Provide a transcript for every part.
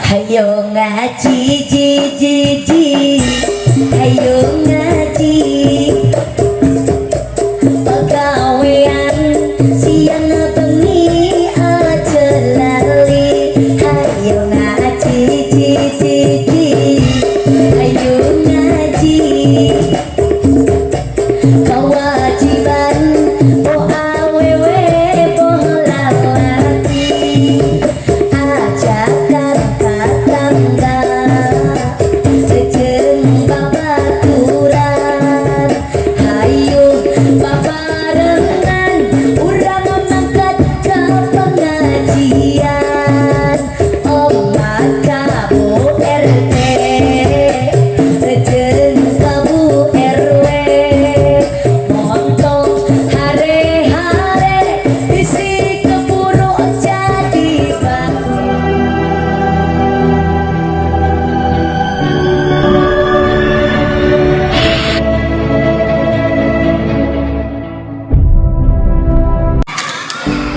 Hayo ngaji ji ji ji, hayo ngaji. Pegawaian siang bengi aja lali. Hayo ngaji ji ji ji, hayo ngaji. Kewajiban doa wewe bola lagi. Ajakan tetangga sejeng babaturan. Hayo babarengan urang mangkat ke pengajian. Omat kabu RT sejeng kabu RW. Montong hare-hare isi keburu jadi batu.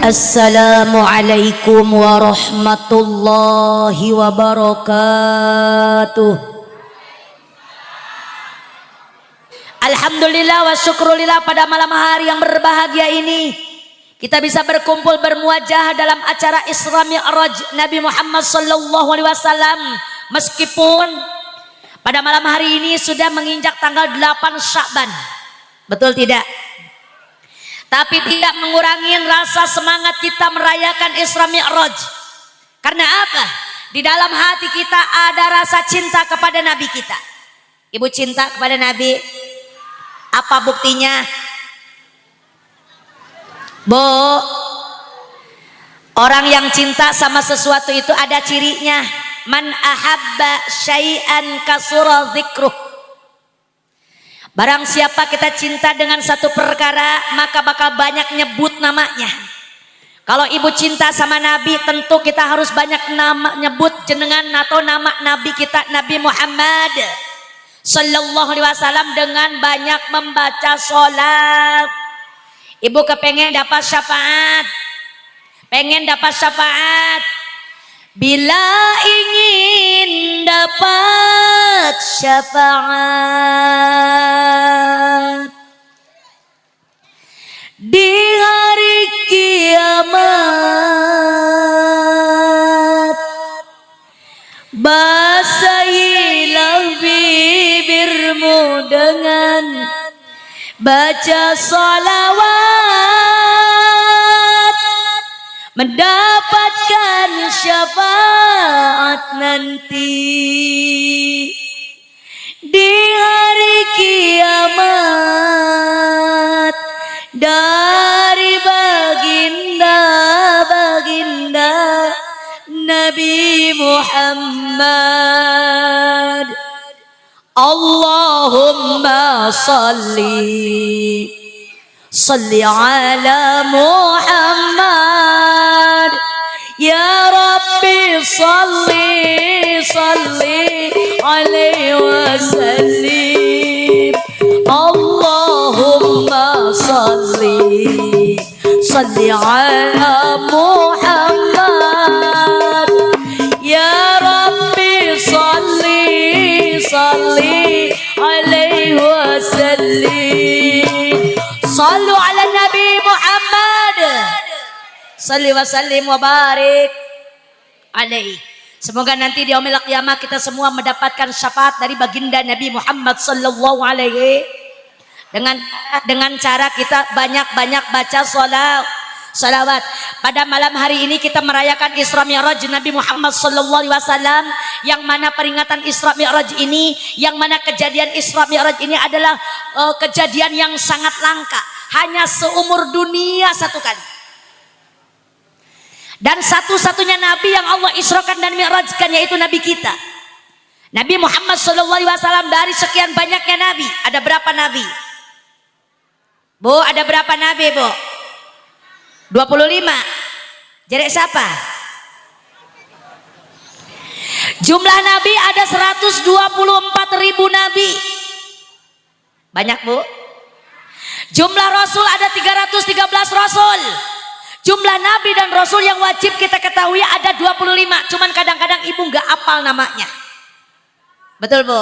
Assalamualaikum warahmatullahi wabarakatuh. Alhamdulillah wa syukrulillah, pada malam hari yang berbahagia ini kita bisa berkumpul bermuajah dalam acara Isra Mi'raj Nabi Muhammad sallallahu alaihi wasallam. Meskipun pada malam hari ini sudah menginjak tanggal 8 Sya'ban. Betul tidak? Tapi tidak mengurangi rasa semangat kita merayakan Isra Mi'raj. Karena apa? Di dalam hati kita ada rasa cinta kepada Nabi kita. Ibu cinta kepada Nabi? Apa buktinya? Bu, orang yang cinta sama sesuatu itu ada cirinya. Man ahabba syai'an kasura dzikruh. Barang siapa kita cinta dengan satu perkara, maka bakal banyak nyebut namanya. Kalau ibu cinta sama Nabi, tentu kita harus banyak nyebut jenengan atau nama Nabi kita, Nabi Muhammad sallallahu alaihi wasallam, dengan banyak membaca sholat. Ibu kepengen dapat syafaat, pengen dapat syafaat. Bila ingin dapat syafaat di hari kiamat, basahilah bibirmu dengan baca salawat, mendapatkan syafaat nanti di hari kiamat dari baginda Nabi Muhammad. Allahumma salli ala Muhammad. Ya Rabbi salli alaihi wasallim. Allahumma salli ala Muhammad. Ya Rabbi salli alaihi wasallim. Sallu ala Nabi Muhammad. Salli wa sallim wa barik alaihi. Semoga nanti di yaumil qiyamah kita semua mendapatkan syafaat dari baginda Nabi Muhammad sallallahu alaihi, dengan cara kita banyak-banyak baca salawat. Pada malam hari ini kita merayakan Isra Mi'raj Nabi Muhammad sallallahu alaihi wasallam, yang mana peringatan Isra Mi'raj ini, yang mana kejadian Isra Mi'raj ini adalah kejadian yang sangat langka, hanya seumur dunia satu kali. Dan satu-satunya Nabi yang Allah Israkan dan Mi'rajkan yaitu Nabi kita, Nabi Muhammad sallallahu alaihi wasallam. Dari sekian banyaknya Nabi, ada berapa Nabi? Bu, ada berapa Nabi, Bu? 25. Jadi siapa? Jumlah Nabi ada 124.000 Nabi. Banyak, Bu. Jumlah Rasul ada 313 Rasul. Jumlah nabi dan rasul yang wajib kita ketahui ada 25. Cuman kadang-kadang ibu nggak hafal namanya. Betul Bu?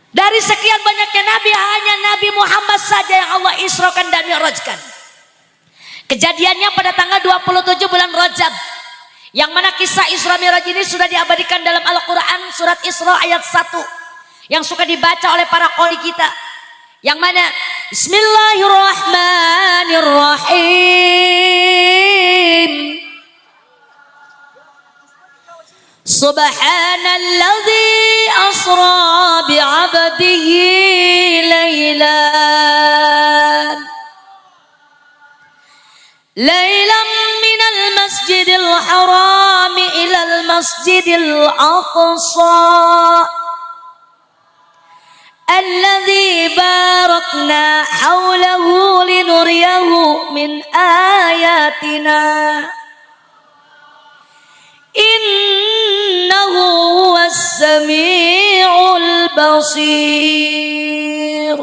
Dari sekian banyaknya nabi, hanya Nabi Muhammad saja yang Allah isrokan dan mi'rajkan. Kejadiannya pada tanggal 27 bulan Rajab, yang mana kisah Isra Mi'raj ini sudah diabadikan dalam Al-Quran surat Isra ayat 1 yang suka dibaca oleh para qori kita, yang mana Bismillahirrahmanirrahim. Subhanalladzi asra bi'abdihi laylan minal masjidil haram ilal masjidil aqsa alladzi barakna hawlahu linuriyahu min ayatina innahu huwas sami'ul basir.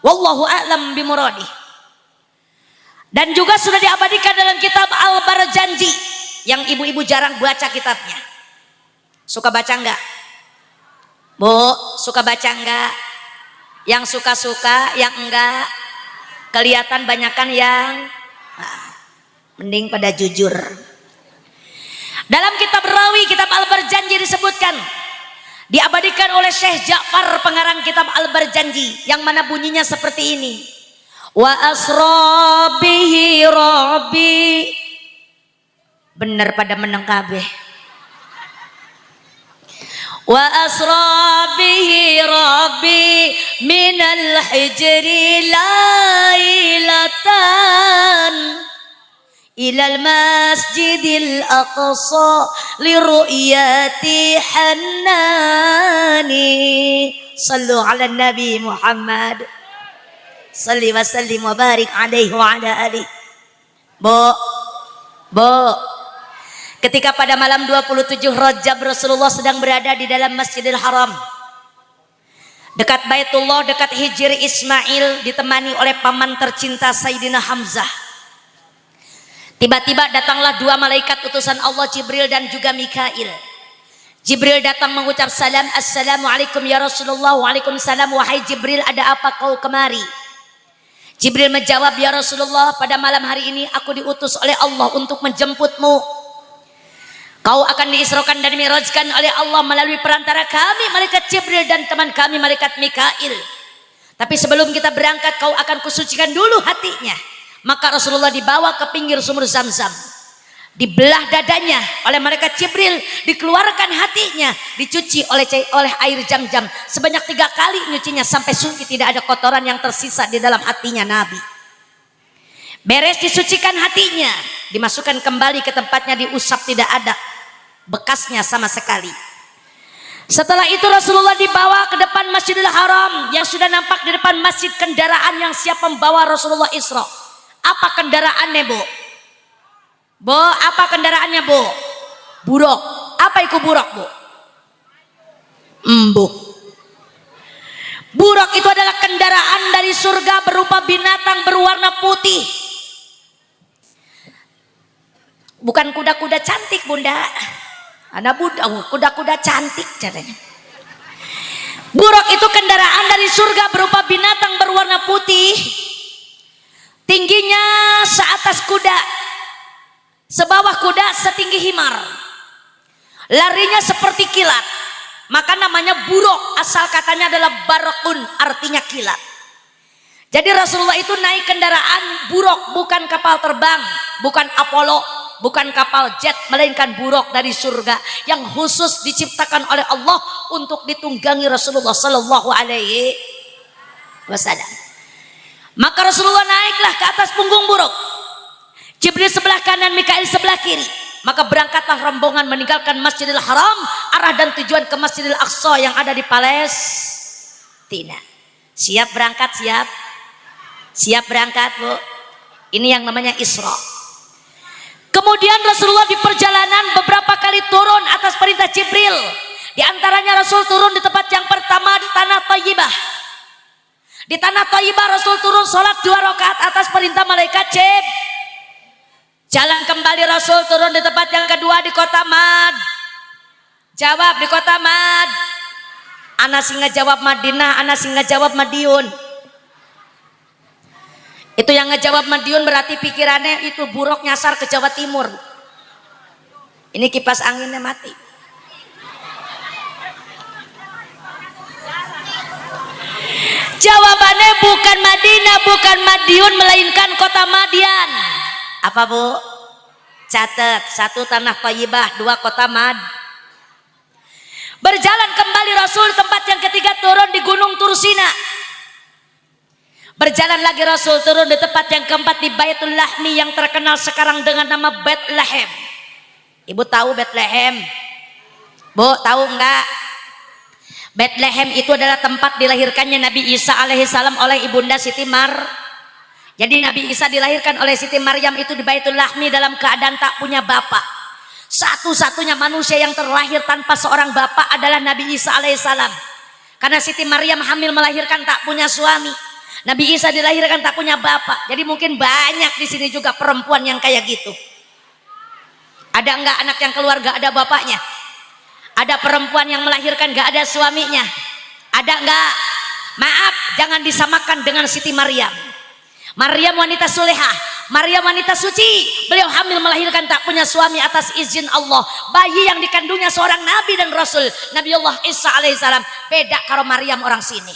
Wallahu a'lam bimuradih. Dan juga sudah diabadikan dalam kitab Al-Barjanji yang ibu-ibu jarang baca kitabnya. Suka baca enggak? Bu, suka baca enggak? Yang suka-suka, yang enggak? Kelihatan banyakan yang mending pada jujur. Dalam kitab Rawi, kitab Al-Barjanji disebutkan, diabadikan oleh Syekh Ja'far pengarang kitab Al-Barjanji, yang mana bunyinya seperti ini. Wa asra bihi rabbi. Bener pada meneng kabeh. Wa asra bihi rabbi minal hijri lailatan ilal masjidil aqsa liru'yati hannani. Sallu ala Nabi Muhammad. Salli wa sallim wa barik alaihi wa ala alihi. Bu, ketika pada malam 27 Rajab Rasulullah sedang berada di dalam Masjidil Haram, dekat Baitullah, dekat Hijri Ismail, ditemani oleh paman tercinta Sayyidina Hamzah. Tiba-tiba datanglah dua malaikat utusan Allah, Jibril dan juga Mikail. Jibril datang mengucap salam, Assalamualaikum ya Rasulullah. Waalaikumsalam. Wahai Jibril, ada apa kau kemari? Jibril menjawab, ya Rasulullah, pada malam hari ini aku diutus oleh Allah untuk menjemputmu. Kau akan diisrokan dan mi'rajkan oleh Allah melalui perantara kami, malaikat Jibril, dan teman kami, malaikat Mikail. Tapi sebelum kita berangkat, kau akan kusucikan dulu hatinya. Maka Rasulullah dibawa ke pinggir sumur Zam-Zam. Dibelah dadanya oleh malaikat Jibril, dikeluarkan hatinya, dicuci oleh air Zam-Zam sebanyak 3 kali nyucinya sampai suci, tidak ada kotoran yang tersisa di dalam hatinya Nabi. Beres disucikan hatinya, dimasukkan kembali ke tempatnya, diusap, tidak ada bekasnya sama sekali. Setelah itu Rasulullah dibawa ke depan Masjidil Haram yang sudah nampak di depan masjid kendaraan yang siap membawa Rasulullah Isra. Apa kendaraannya, Bu? Bu, apa kendaraannya, Bu? Buruk. Apa itu buruk, Bu? Embuk. Buruk itu adalah kendaraan dari surga berupa binatang berwarna putih. Bukan kuda-kuda cantik, Bunda. Ada kuda-kuda cantik caranya. Buruk itu kendaraan dari surga berupa binatang berwarna putih. Tingginya seatas kuda, sebawah kuda setinggi himar, larinya seperti kilat, maka namanya buruk. Asal katanya adalah barakun, artinya kilat. Jadi Rasulullah itu naik kendaraan buruk, bukan kapal terbang, bukan Apollo, bukan kapal jet, melainkan buruk dari surga yang khusus diciptakan oleh Allah untuk ditunggangi Rasulullah Sallallahu Alaihi Wasallam. Maka Rasulullah naiklah ke atas punggung buruk. Jibril sebelah kanan, Mikail sebelah kiri. Maka berangkatlah rombongan meninggalkan Masjidil Haram, arah dan tujuan ke Masjidil Aqsa yang ada di Palestina. Siap berangkat, siap? Siap berangkat, Bu. Ini yang namanya Isra. Kemudian Rasulullah di perjalanan beberapa kali turun atas perintah Jibril. Di antaranya Rasul turun di tempat yang pertama di tanah Thayyibah. Di tanah Thayyibah Rasul turun sholat 2 rakaat atas perintah malaikat Jibril. Jalan kembali Rasul turun di tempat yang kedua di kota Mad. Jawab di kota Mad. Ana singa jawab Madinah, ana singa jawab Madiun. Itu yang ngejawab Madiun berarti pikirannya itu buruk nyasar ke Jawa Timur. Ini kipas anginnya mati. Jawabannya bukan Madinah, bukan Madiun, melainkan kota Madian. Apa Bu? Catat, 1 tanah Thayyibah, 2 kota Mad. Berjalan kembali Rasul tempat yang ketiga turun di Gunung Tursina. Berjalan lagi Rasul turun di tempat yang keempat di Baitul Lahmi yang terkenal sekarang dengan nama Bethlehem. Ibu tahu Bethlehem? Bu, tahu enggak? Bethlehem itu adalah tempat dilahirkannya Nabi Isa alaihissalam oleh ibunda Siti Jadi Nabi Isa dilahirkan oleh Siti Maryam itu di Baitul Lahmi dalam keadaan tak punya bapak. Satu-satunya manusia yang terlahir tanpa seorang bapak adalah Nabi Isa alaihissalam. Karena Siti Maryam hamil melahirkan tak punya suami. Nabi Isa dilahirkan tak punya bapak. Jadi mungkin banyak di sini juga perempuan yang kayak gitu. Ada enggak anak yang keluar gak ada bapaknya? Ada perempuan yang melahirkan gak ada suaminya? Ada enggak? Maaf, jangan disamakan dengan Siti Maryam. Maryam wanita solehah, Maryam wanita suci. Beliau hamil melahirkan tak punya suami atas izin Allah. Bayi yang dikandungnya seorang nabi dan rasul, Nabi Allah Isa alaihissalam. Beda kalau Maryam orang sini.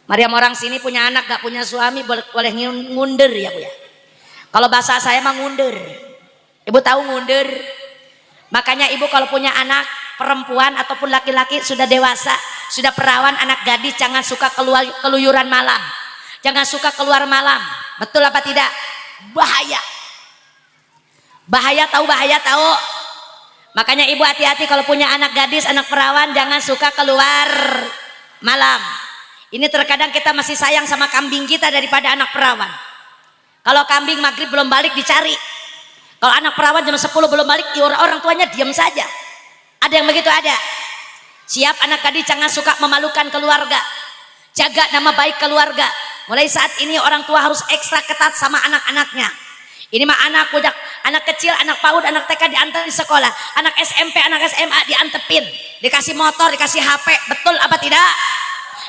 Maryam orang sini punya anak gak punya suami boleh ngundur ya Bu ya. Kalau bahasa saya mah ngundur. Ibu tahu ngundur? Makanya ibu kalau punya anak perempuan ataupun laki-laki sudah dewasa, sudah perawan, anak gadis, jangan suka keluyuran malam. Jangan suka keluar malam. Betul apa tidak? Bahaya. Bahaya tahu, bahaya tahu. Makanya ibu hati-hati kalau punya anak gadis, anak perawan, jangan suka keluar malam. Ini terkadang kita masih sayang sama kambing kita daripada anak perawan. Kalau kambing maghrib belum balik dicari. Kalau anak perawan jam 10 belum balik, orang tuanya diam saja. Ada yang begitu? Ada. Siap anak gadis, jangan suka memalukan keluarga. Jaga nama baik keluarga. Mulai saat ini orang tua harus ekstra ketat sama anak-anaknya. Ini mah anak budak, anak kecil, anak PAUD, anak TK diantar di sekolah. Anak SMP, anak SMA diantepin. Dikasih motor, dikasih HP. Betul apa tidak?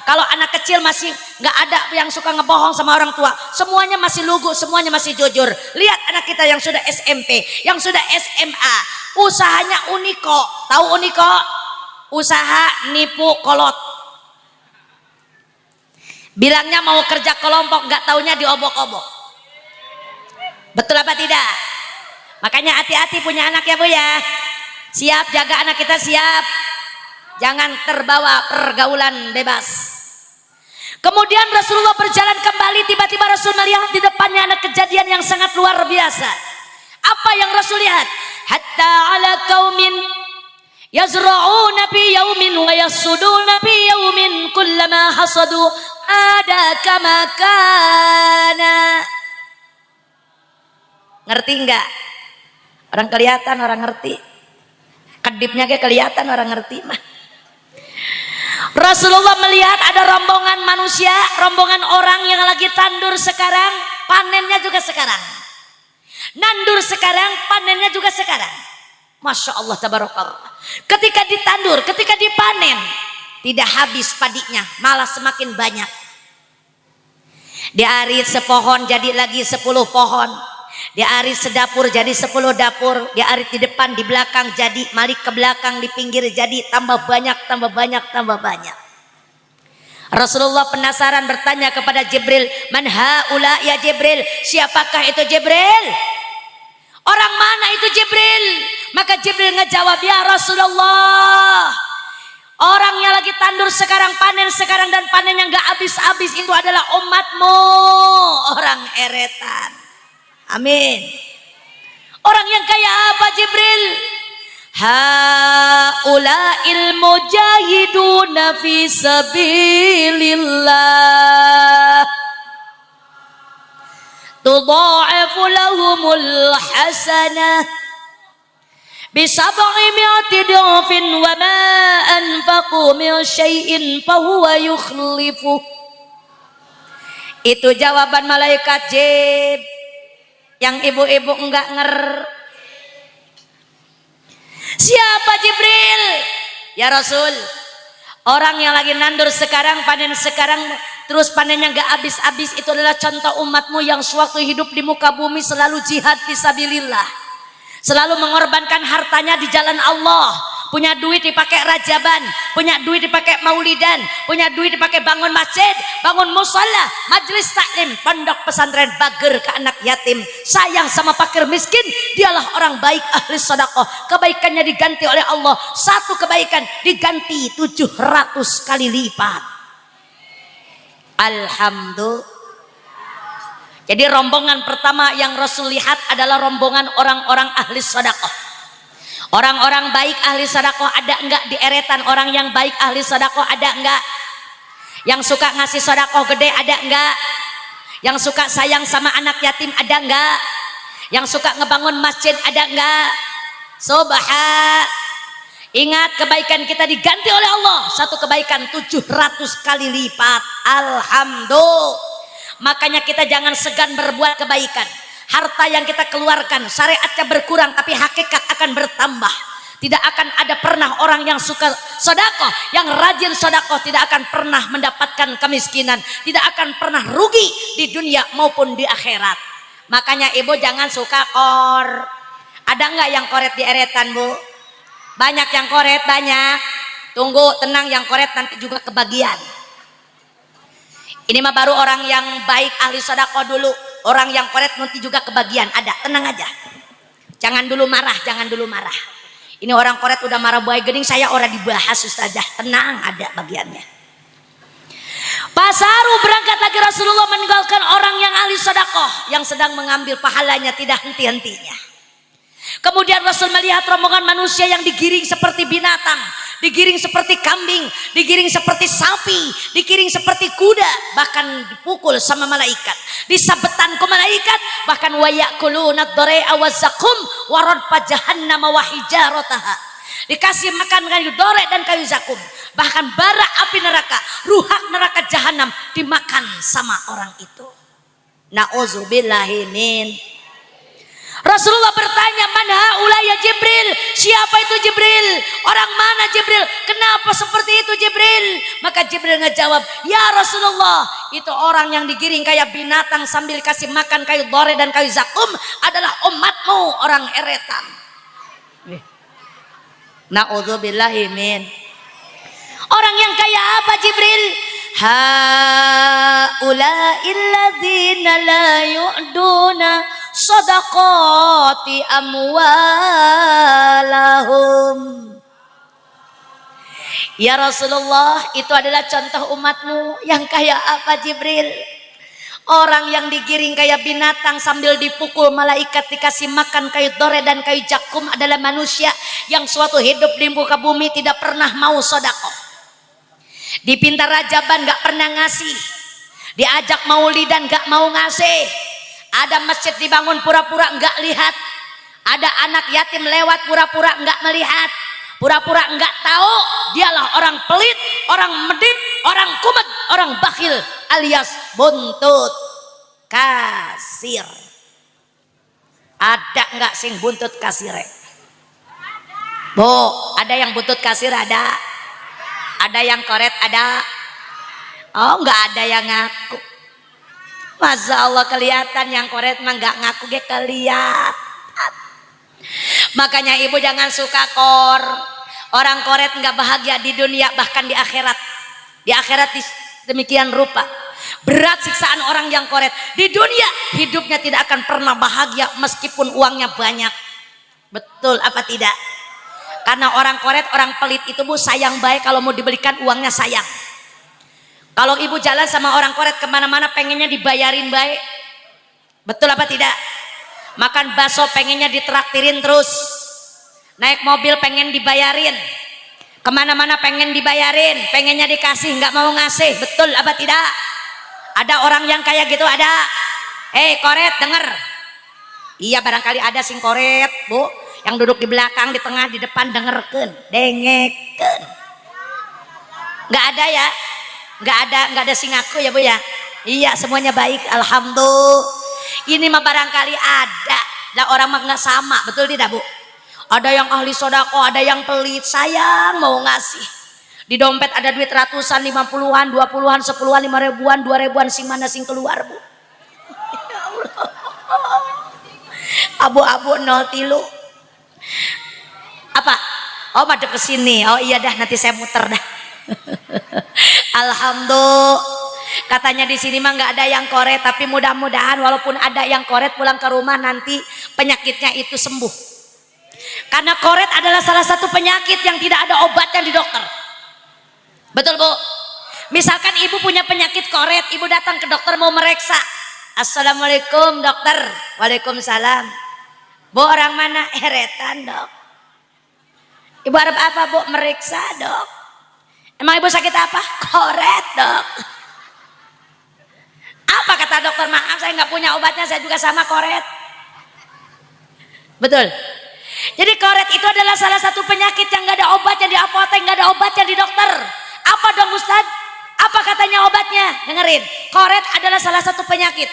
Kalau anak kecil masih nggak ada yang suka ngebohong sama orang tua, semuanya masih lugu, semuanya masih jujur. Lihat anak kita yang sudah SMP, yang sudah SMA, usahanya Uniko. Tahu Uniko? Usaha nipu kolot. Bilangnya mau kerja kelompok, nggak taunya diobok-obok. Betul apa tidak? Makanya hati-hati punya anak ya Bu ya. Siap jaga anak kita, siap. Jangan terbawa pergaulan bebas. Kemudian Rasulullah berjalan kembali, tiba-tiba Rasul melihat di depannya ada kejadian yang sangat luar biasa. Apa yang Rasul lihat? Hatta ala qaumin yazra'una fi yaumin wa yasuduna fi yaumin kullama hasadu ada kama kana. Ngerti enggak? Orang kelihatan, orang ngerti. Kedipnya kayak kelihatan, orang ngerti mah. Rasulullah melihat ada rombongan manusia, rombongan orang yang lagi tandur sekarang, panennya juga sekarang. Nandur sekarang, panennya juga sekarang. Masya Allah, tabarakallah. Ketika ditandur, ketika dipanen, tidak habis padinya, malah semakin banyak. Diarit sepohon jadi lagi 10 pohon. Diarit sedapur jadi 10 dapur. Diarit di depan, di belakang jadi, malik ke belakang, di pinggir jadi, tambah banyak, tambah banyak, tambah banyak. Rasulullah penasaran bertanya kepada Jibril, man haula ya Jibril, siapakah itu Jibril? Orang mana itu Jibril? Maka Jibril ngejawab, ya Rasulullah, orang yang lagi tandur sekarang, panen sekarang, dan panen yang gak habis-habis itu adalah umatmu, orang eretan. Amin. Orang yang kayak apa Jibril? Haula'il mujahiduna fi sabilillah tudha'ifu lahumul hasanah Bisab'i mi'ati du'fin wa ma anfaqu min syai'in fahuwa yukhlifu. Itu jawaban malaikat Jib yang ibu-ibu enggak Siapa Jibril? Ya Rasul, orang yang lagi nandur sekarang, panen sekarang, terus panennya enggak habis-habis, itu adalah contoh umatmu yang sewaktu hidup di muka bumi selalu jihad fisabilillah, selalu mengorbankan hartanya di jalan Allah. Punya duit dipakai rajaban, punya duit dipakai maulidan, punya duit dipakai bangun masjid, bangun musola, majelis taklim, pondok pesantren, bager ke anak yatim, sayang sama fakir miskin. Dialah orang baik, ahli sedekah. Kebaikannya diganti oleh Allah, satu kebaikan diganti 700 kali lipat. Alhamdulillah. Jadi rombongan pertama yang Rasul lihat adalah rombongan orang-orang ahli sedekah. Orang-orang baik ahli sedekah ada enggak di eretan? Orang yang baik ahli sedekah ada enggak? Yang suka ngasih sedekah gede ada enggak? Yang suka sayang sama anak yatim ada enggak? Yang suka ngebangun masjid ada enggak? Subhan. Ingat, kebaikan kita diganti oleh Allah, satu kebaikan 700 kali lipat. Alhamdulillah. Makanya kita jangan segan berbuat kebaikan. Harta yang kita keluarkan syariatnya berkurang, tapi hakikat akan bertambah. Tidak akan ada pernah orang yang suka sedekah, yang rajin sedekah, tidak akan pernah mendapatkan kemiskinan, tidak akan pernah rugi di dunia maupun di akhirat. Makanya ibu jangan suka kor. Ada enggak yang koret di eretan, Bu? Banyak yang koret, banyak. Tunggu, tenang, yang koret nanti juga kebagian. Ini mah baru orang yang baik ahli sedekah dulu. Orang yang koret nanti juga kebagian, ada, tenang aja. Jangan dulu marah, jangan dulu marah. Ini orang koret udah marah buaya gening, saya orang dibahas Ustazah. Tenang, ada bagiannya. Pasaru berangkat lagi Rasulullah meninggalkan orang yang ahli sedekah, yang sedang mengambil pahalanya tidak henti-hentinya. Kemudian Rasul melihat rombongan manusia yang digiring seperti binatang, digiring seperti kambing, digiring seperti sapi, digiring seperti kuda, bahkan dipukul sama malaikat, disabetan ke malaikat, bahkan wayakuluna ad-dari'a waz-zakum wa radfa jahannam wa hijarataha. Dikasih makan kayu dore dan kayu zakum, bahkan bara api neraka, ruhak neraka jahanam dimakan sama orang itu. Nauzubillahi min. Rasulullah bertanya, "Man haula ya Jibril?" Siapa itu Jibril? Orang mana Jibril? Kenapa seperti itu Jibril? Maka Jibril ngejawab, "Ya Rasulullah, itu orang yang digiring kayak binatang sambil kasih makan kayu dore dan kayu zakum adalah umatmu, orang eretan." Na'udzubillahi min. Orang yang kayak apa Jibril? Haula'il ladzina la yu'duna sadaqati amwalahum. Ya Rasulullah, itu adalah contoh umatmu yang kayak apa Jibril? Orang yang digiring kayak binatang sambil dipukul malaikat, dikasih makan kayu dore dan kayu jakum adalah manusia yang suatu hidup di muka bumi tidak pernah mau sedekah. Dipinta rajaban gak pernah ngasih, diajak maulidan gak mau ngasih, ada masjid dibangun pura-pura gak lihat, ada anak yatim lewat pura-pura gak melihat, pura-pura gak tahu. Dialah orang pelit, orang medit, orang kumet, orang bakhil alias buntut kasir. Ada gak sing buntut kasir? Bu, ada yang buntut kasir? Ada yang koret? Ada? Oh, nggak ada yang ngaku. Masya Allah, kelihatan yang koret mah nggak ngaku ge kelihatan. Makanya ibu jangan suka kor. Orang koret nggak bahagia di dunia, bahkan di akhirat. Di akhirat demikian rupa. Berat siksaan orang yang koret. Di dunia hidupnya tidak akan pernah bahagia meskipun uangnya banyak. Betul apa tidak? Karena orang koret, orang pelit itu Bu sayang baik, kalau mau dibelikan uangnya sayang. Kalau ibu jalan sama orang koret kemana-mana pengennya dibayarin baik. Betul apa tidak? Makan bakso pengennya ditraktirin terus. Naik mobil pengen dibayarin. Kemana-mana pengen dibayarin, pengennya dikasih, nggak mau ngasih. Betul apa tidak? Ada orang yang kayak gitu, ada. Koret denger. Iya barangkali ada sing koret Bu. Yang duduk di belakang, di tengah, di depan dengerkeun, dengekeun. Nggak ada ya? Nggak ada singaku ya Bu ya? Iya, semuanya baik, alhamdulillah. Ini mah barangkali ada. Lah orang mah nggak sama, betul tidak Bu? Ada yang ahli sodako, ada yang pelit, sayang mau ngasih. Di dompet ada duit ratusan, 50-an, 20-an, 10-an, 5 ribuan, 2 ribuan, sing mana sing keluar Bu? Ya Allah. Abu-abu 03. Apa? Oh, pada ke sini. Oh iya dah, nanti saya muter dah. Alhamdulillah. Katanya di sini mah nggak ada yang koret, tapi mudah-mudahan walaupun ada yang koret pulang ke rumah nanti penyakitnya itu sembuh. Karena koret adalah salah satu penyakit yang tidak ada obatnya di dokter. Betul Bu? Misalkan ibu punya penyakit koret, ibu datang ke dokter mau mereksa. Assalamualaikum dokter. Waalaikumsalam. Bu orang mana? Heretan dok. Ibu harap apa Bu? Meriksa dok. Emang ibu sakit apa? Koret dok. Apa kata dokter? Maaf saya nggak punya obatnya, saya juga sama koret. Betul. Jadi koret itu adalah salah satu penyakit yang nggak ada obatnya di apotek, nggak ada obatnya di dokter. Apa dong Ustad? Apa katanya obatnya? Dengerin. Koret adalah salah satu penyakit.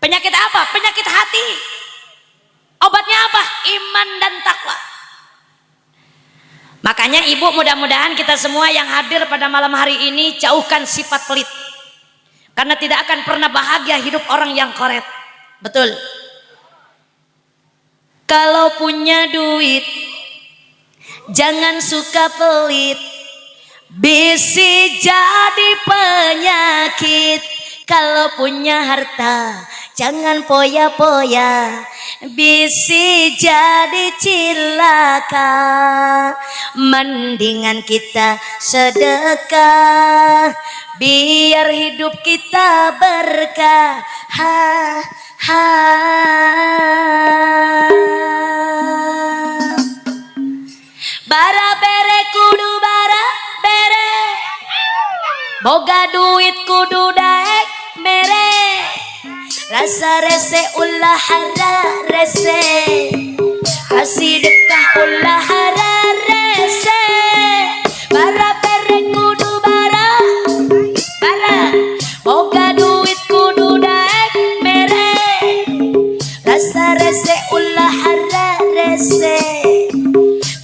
Penyakit apa? Penyakit hati. Obatnya apa? Iman dan takwa. Makanya ibu mudah-mudahan kita semua yang hadir pada malam hari ini jauhkan sifat pelit. Karena tidak akan pernah bahagia hidup orang yang koret. Betul. Kalau punya duit jangan suka pelit, bisi jadi penyakit. Kalau punya harta jangan poya-poya, bisi jadi cilaka. Mendingan kita sedekah, biar hidup kita berkah. Ha, ha. Bara bere kudu bara bere, boga duit kudu daek mere. Rasa rese ulah hara rese, kasih dekah ulah hara rese. Bara bere kudu bara bara, boga duit kudu daek mere. Rasa rese ulah hara rese,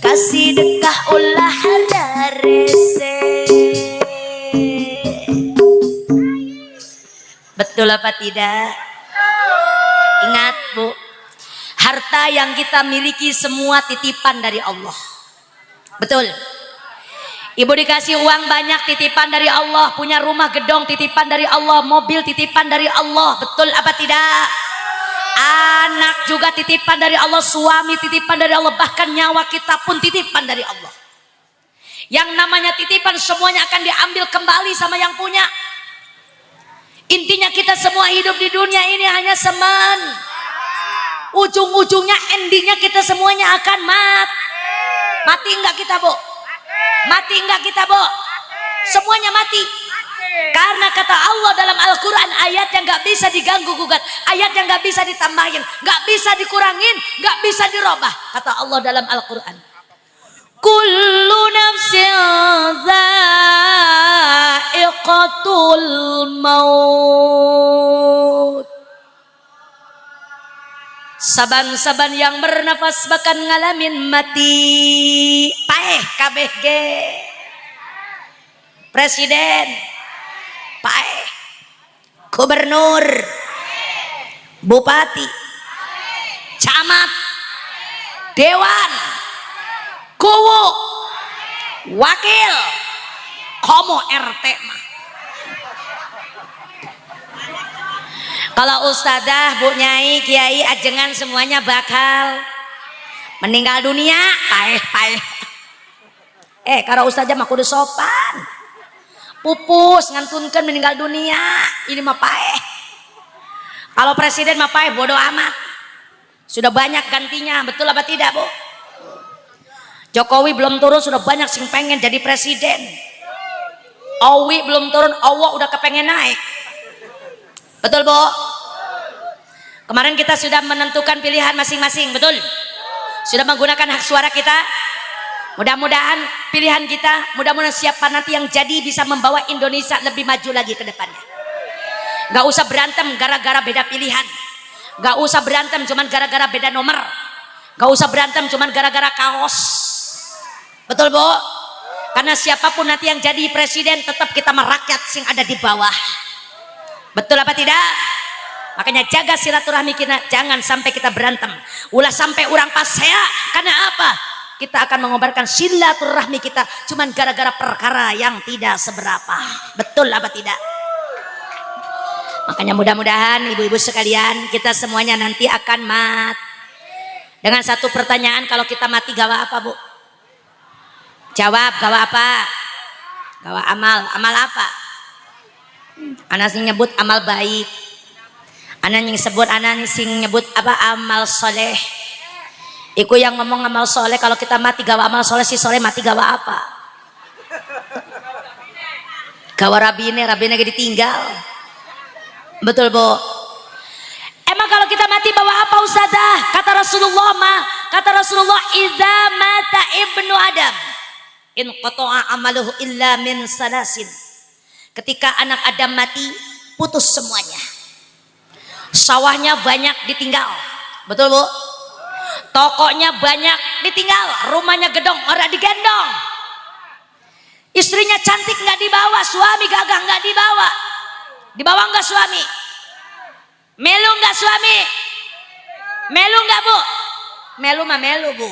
kasih dekah ulah hara rese. Betul apa tidak? Ingat Bu, harta yang kita miliki semua titipan dari Allah. Betul. Ibu dikasih uang banyak titipan dari Allah, punya rumah gedong titipan dari Allah, mobil titipan dari Allah. Betul apa tidak? Anak juga titipan dari Allah, suami titipan dari Allah, bahkan nyawa kita pun titipan dari Allah. Yang namanya titipan semuanya akan diambil kembali sama yang punya. Intinya kita semua hidup di dunia ini hanya semen. Ujung-ujungnya endingnya kita semuanya akan mati enggak kita Bu? Mati enggak kita Bu? Semuanya mati. Karena kata Allah dalam Al-Quran, ayat yang gak bisa diganggu gugat, ayat yang gak bisa ditambahin, gak bisa dikurangin, gak bisa dirubah. Kata Allah dalam Al-Quran, kullu nafsin dha'iqatul maut. Saban-saban yang bernafas bakal ngalamin mati. Paeh KBG presiden, paeh gubernur, bupati, camat, dewan, kuwu, wakil, komo RT mah. Kalau ustadzah, bu nyai, kiai, ajengan semuanya bakal meninggal dunia. Paeh. Kalau ustadzah mah kudu sopan. Pupus ngantunkan meninggal dunia. Ini mah paeh. Kalau presiden mah paeh bodoh amat. Sudah banyak gantinya, betul apa tidak Bu? Jokowi belum turun sudah banyak sing pengen jadi presiden. Owi belum turun, Allah udah kepengen naik. Betul Bu? Kemarin kita sudah menentukan pilihan masing-masing, betul? Sudah menggunakan hak suara kita. Mudah-mudahan pilihan kita, mudah-mudahan siapa nanti yang jadi bisa membawa Indonesia lebih maju lagi ke depannya. Gak usah berantem gara-gara beda pilihan. Gak usah berantem cuman gara-gara beda nomor. Gak usah berantem cuman gara-gara kaos. Betul Bu? Karena siapapun nanti yang jadi presiden tetap kita merakyat sing ada di bawah. Betul apa tidak? Makanya jaga silaturahmi kita, jangan sampai kita berantem. Ulah sampai orang pasea. Karena apa? Kita akan mengobarkan silaturahmi kita cuman gara-gara perkara yang tidak seberapa. Betul apa tidak? Makanya mudah-mudahan ibu-ibu sekalian, kita semuanya nanti akan mati. Dengan satu pertanyaan, kalau kita mati gawa apa Bu? Jawab, gawa apa? Gawa amal. Amal apa? Anak sing nyebut amal baik. Anak yang sebut, anak sing nyebut apa? Amal soleh. Iku yang ngomong amal soleh, kalau kita mati gawa amal soleh, si soleh mati gawa apa? Gawa rabine gak ditinggal. Betul Bu? Emang kalau kita mati bawa apa Ustazah? Kata Rasulullah, idza mata ibnu Adam in qata'a amaluhu illa min salasin. Ketika anak Adam mati, putus semuanya. Sawahnya banyak ditinggal. Betul Bu? Tokonya banyak ditinggal, rumahnya gedong orang digendong. Istrinya cantik nggak dibawa, suami gagah nggak dibawa. Dibawa nggak suami? Melu nggak suami? Melu nggak Bu? Melu mah melu Bu.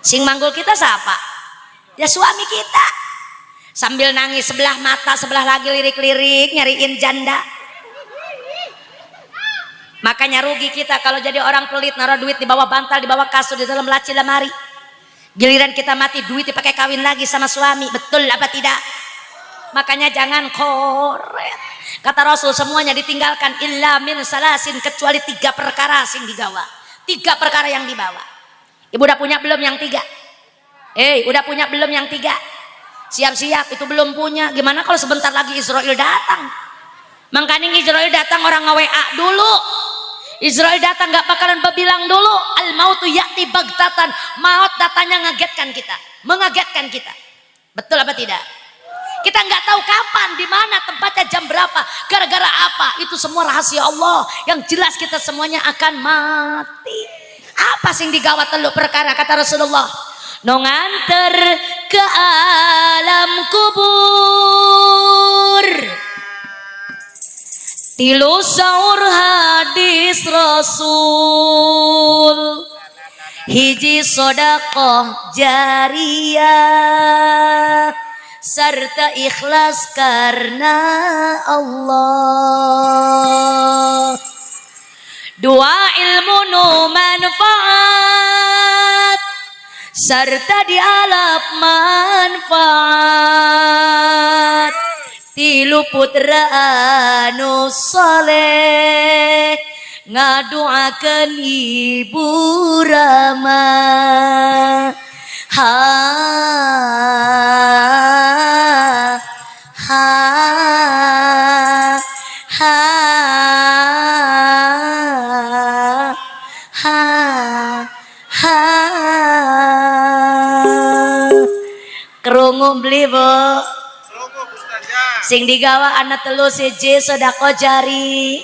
Sing manggul kita siapa? Ya suami kita. Sambil nangis sebelah mata, sebelah lagi lirik-lirik nyariin janda. Makanya rugi kita kalau jadi orang pelit, naruh duit di bawah bantal, di bawah kasur, di dalam laci lemari. Giliran kita mati, duit dipakai kawin lagi sama suami. Betul apa tidak? Makanya jangan koret. Kata Rasul, semuanya ditinggalkan illa min salasin, kecuali 3 perkara sing digawa. 3 perkara yang dibawa. Ibu udah punya belum yang 3? Udah punya belum yang 3? Siap-siap, itu belum punya. Gimana kalau sebentar lagi Israel datang? Makanya Israel datang orang nge-WA dulu. Israel datang gak bakalan berbilang dulu. Al mautu ya'ti bagtatan. Maut datanya mengagetkan kita. Betul apa tidak? Kita nggak tahu kapan, di mana, tempatnya, jam berapa, gara-gara apa. Itu semua rahasia Allah. Yang jelas kita semuanya akan mati. Apa sing digawa 3 perkara kata Rasulullah? Nonganter ke alam kubur. Tilu saur hadis Rasul, hiji sodakoh jariyah, serta ikhlas karena Allah. 2 ilmu nu manfaat, serta dialap manfaat. 3 putra anu soleh, ngaduakeun ibu Rama. Ha ha ha ha ha. Kerungu beli Bu. Sing digawa anak 3 siji sedekah jari,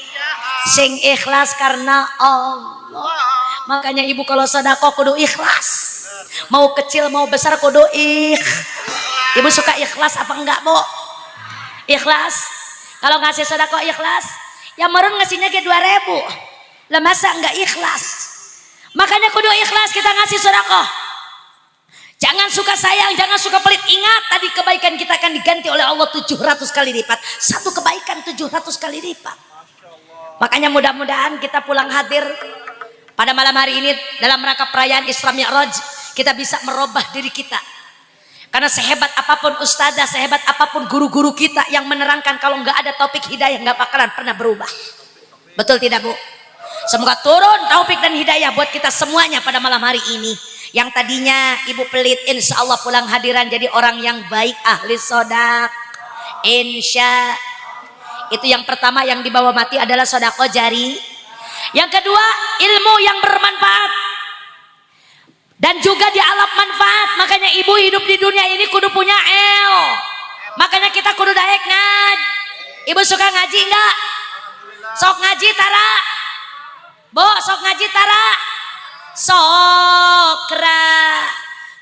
sing ikhlas karena Allah. Makanya ibu kalau sedekah kudu ikhlas, mau kecil mau besar kudu Ibu suka ikhlas apa enggak Bu? Ikhlas. Kalau ngasih sedekah ikhlas, yang meren ngasihnya ke 2.000 lah, masa enggak ikhlas? Makanya kudu ikhlas kita ngasih sedekah. Jangan suka sayang, jangan suka pelit. Ingat tadi kebaikan kita akan diganti oleh Allah 700 kali lipat. 1 kebaikan 700 kali lipat. Makanya mudah-mudahan kita pulang hadir pada malam hari ini dalam rangka perayaan Isra Mi'raj, kita bisa merubah diri kita. Karena sehebat apapun ustazah, sehebat apapun guru-guru kita yang menerangkan, kalau nggak ada taufik hidayah nggak bakalan pernah berubah. Betul tidak Bu? Semoga turun taufik dan hidayah buat kita semuanya pada malam hari ini. Yang tadinya ibu pelit, insya Allah pulang hadiran jadi orang yang baik, ahli sodak. Insya. Itu yang pertama yang dibawa mati adalah sodako jari. Yang kedua, ilmu yang bermanfaat dan juga di alam manfaat. Makanya ibu hidup di dunia ini kudu punya makanya kita kudu daek ngaji. Ibu suka ngaji enggak? Sok ngaji tara. Bo, sok ngaji tara.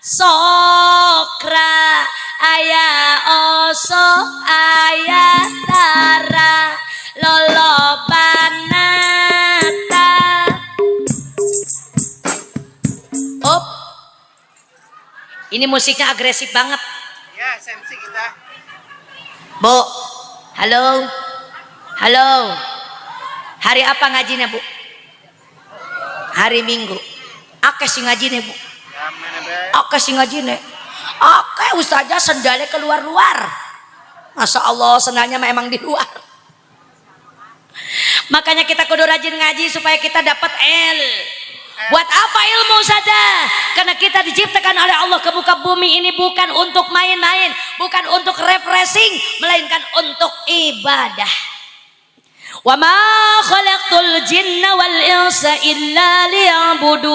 Sokra aya oso aya tara lolobanata. Op, ini musiknya agresif banget ya, sensi kita. Bu, halo hari apa ngajinya Bu? Hari Minggu. Akeh sing ngajine Bu. Akeh sing ngajine. Akeh ustazah sendalnya keluar-luar. Masya Allah, sendalnya memang di luar. Makanya kita kudu rajin ngaji supaya kita dapat Buat apa ilmu saja? Karena kita diciptakan oleh Allah ke muka bumi ini bukan untuk main-main, bukan untuk refreshing, melainkan untuk ibadah. Wa ma khalaqtul jinna wal insa illa liya'budun.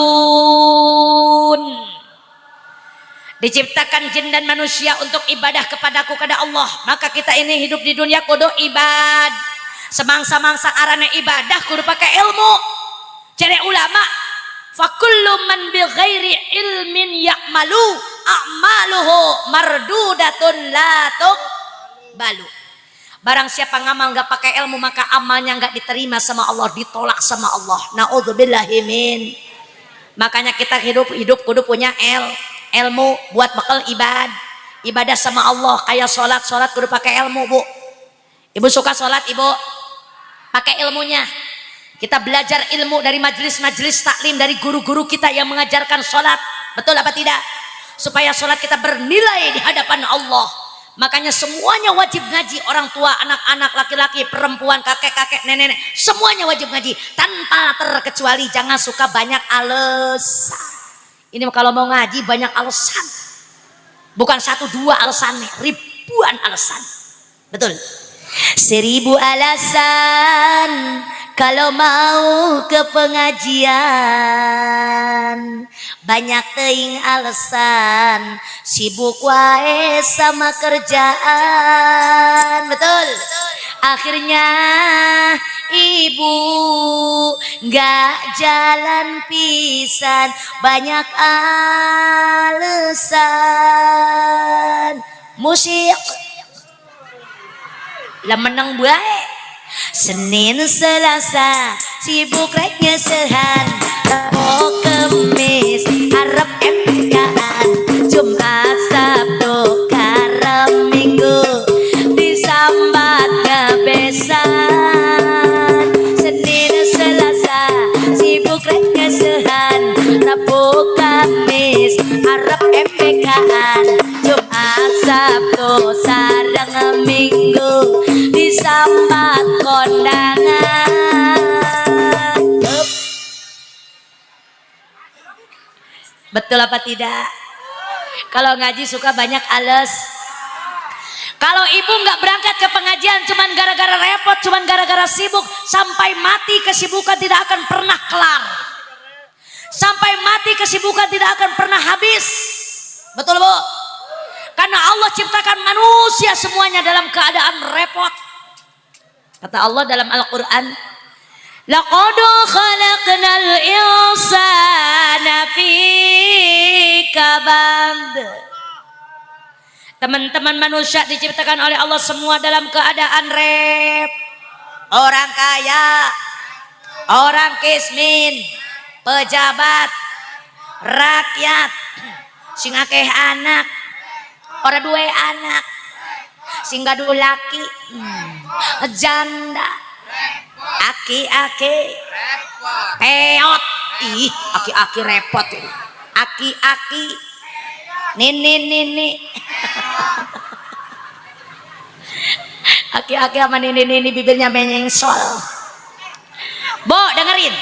Diciptakan jin dan manusia untuk ibadah kepadaku, kepada Allah. Maka kita ini hidup di dunia kudu ibad. Semangsa-mangsa arane ibadah kudu pakai ilmu. Cere ulama, fakullu man bi ghairi ilmin ya'malu a'maluhu mardudatun la tuqbalu. Barang siapa ngamal nggak pakai ilmu maka amalnya nggak diterima sama Allah, ditolak sama Allah. Naudzubillahi min. Makanya kita hidup kudu punya ilmu buat bekal ibadah sama Allah. Kayak sholat kudu pakai ilmu Bu. Ibu suka sholat ibu, pakai ilmunya. Kita belajar ilmu dari majelis-majelis taklim, dari guru-guru kita yang mengajarkan sholat. Betul apa tidak? Supaya sholat kita bernilai di hadapan Allah. Makanya semuanya wajib ngaji. Orang tua, anak-anak, laki-laki, perempuan, kakek-kakek, nenek-nenek, semuanya wajib ngaji tanpa terkecuali. Jangan suka banyak alasan. Ini kalau mau ngaji banyak alasan. Bukan 1-2 alasan, ribuan alasan. Betul? 1000 alasan kalau mau ke pengajian. Banyak teuing alasan, sibuk wae sama kerjaan. Betul? Akhirnya ibu gak jalan pisan, banyak alasan. Musik lah menang bae. Senin Selasa sibuk rek nyesehan, Rabu Kemis harap MPK-an, Jumat Sabtu karem Minggu disambat ngebesan. Senin Selasa sibuk rek nyesehan, Rabu Kamis harap MPK-an, Jumat Sabtu sareng Minggu disambat kondangan. Betul apa tidak? Kalau ngaji suka banyak alas. Kalau ibu nggak berangkat ke pengajian cuman gara-gara repot, cuman gara-gara sibuk, sampai mati kesibukan tidak akan pernah kelar. Sampai mati kesibukan tidak akan pernah habis. Betul Bu? Karena Allah ciptakan manusia semuanya dalam keadaan repot. Kata Allah dalam Al-Quran, laqad khalaqnal insana fi kabad. Teman-teman manusia diciptakan oleh Allah semua dalam keadaan orang kaya, orang kismin, pejabat, rakyat, sing akeh anak, orang dua anak, sing gaduh laki, janda, aki-aki, peot, ih, aki-aki repot ini, aki-aki, nini, aki-aki sama nini bibirnya menyengsol. Bo, dengerin.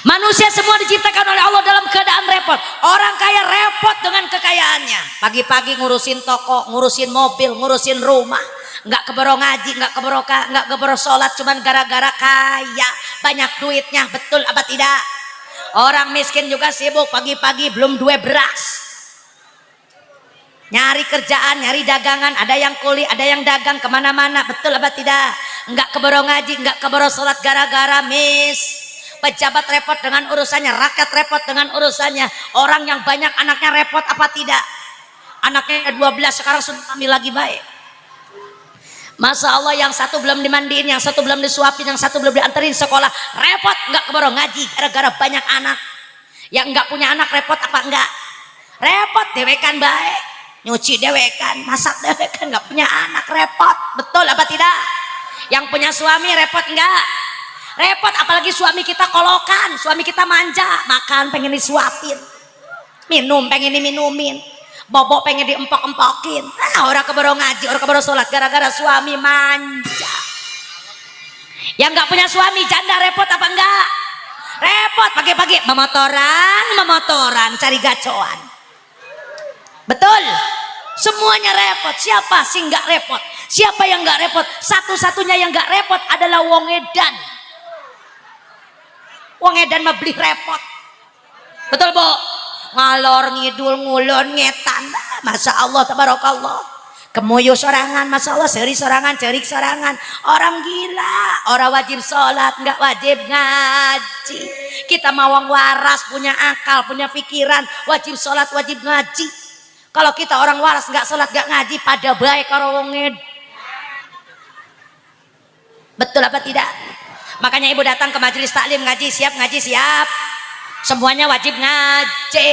Manusia semua diciptakan oleh Allah dalam keadaan repot. Orang kaya repot dengan kekayaannya. Pagi-pagi ngurusin toko, ngurusin mobil, ngurusin rumah. nggak keboro ngaji, nggak keboro sholat, cuman gara-gara kaya, banyak duitnya. Betul apa tidak? Orang miskin juga sibuk pagi-pagi belum duwe beras, nyari kerjaan, nyari dagangan, ada yang kuli, ada yang dagang kemana-mana. Betul apa tidak? Nggak keboro ngaji, nggak keboro sholat gara-gara pejabat repot dengan urusannya, rakyat repot dengan urusannya. Orang yang banyak anaknya repot apa tidak? Anaknya 12 sekarang sudah hamil lagi baik. Masya Allah, yang satu belum dimandiin, yang satu belum disuapin, yang satu belum dianterin sekolah. Repot nggak keboro ngaji gara-gara banyak anak. Yang nggak punya anak repot apa enggak? Repot dewekan baik, nyuci dewekan, masak dewekan, nggak punya anak repot. Betul apa tidak? Yang punya suami repot enggak? Repot, apalagi suami kita kolokan, suami kita manja, makan pengen disuapin, minum pengen diminumin, bobok pengen diempok-empokin. Orang keboro ngaji, orang keboro sholat gara-gara suami manja. Yang nggak punya suami janda repot apa enggak? Repot, pagi-pagi memotoran cari gacoan. Betul, semuanya repot. Siapa sih nggak repot? Siapa yang nggak repot? Satu-satunya yang nggak repot adalah wong edan. Wong edan mah beli repot. Betul Bu? Ngalor ngidul ngulon ngetan, masya Allah tabarakallah. Kemuyu sorangan, masya Allah, seri sorangan, cerik sorangan. Orang gila, orang wajib sholat, nggak wajib ngaji. Kita mawang waras, punya akal, punya pikiran, wajib sholat, wajib ngaji. Kalau kita orang waras nggak sholat, nggak ngaji, pada baik karo wong edan. Betul apa tidak? Makanya ibu datang ke majelis taklim ngaji siap, ngaji siap. Semuanya wajib ngaji.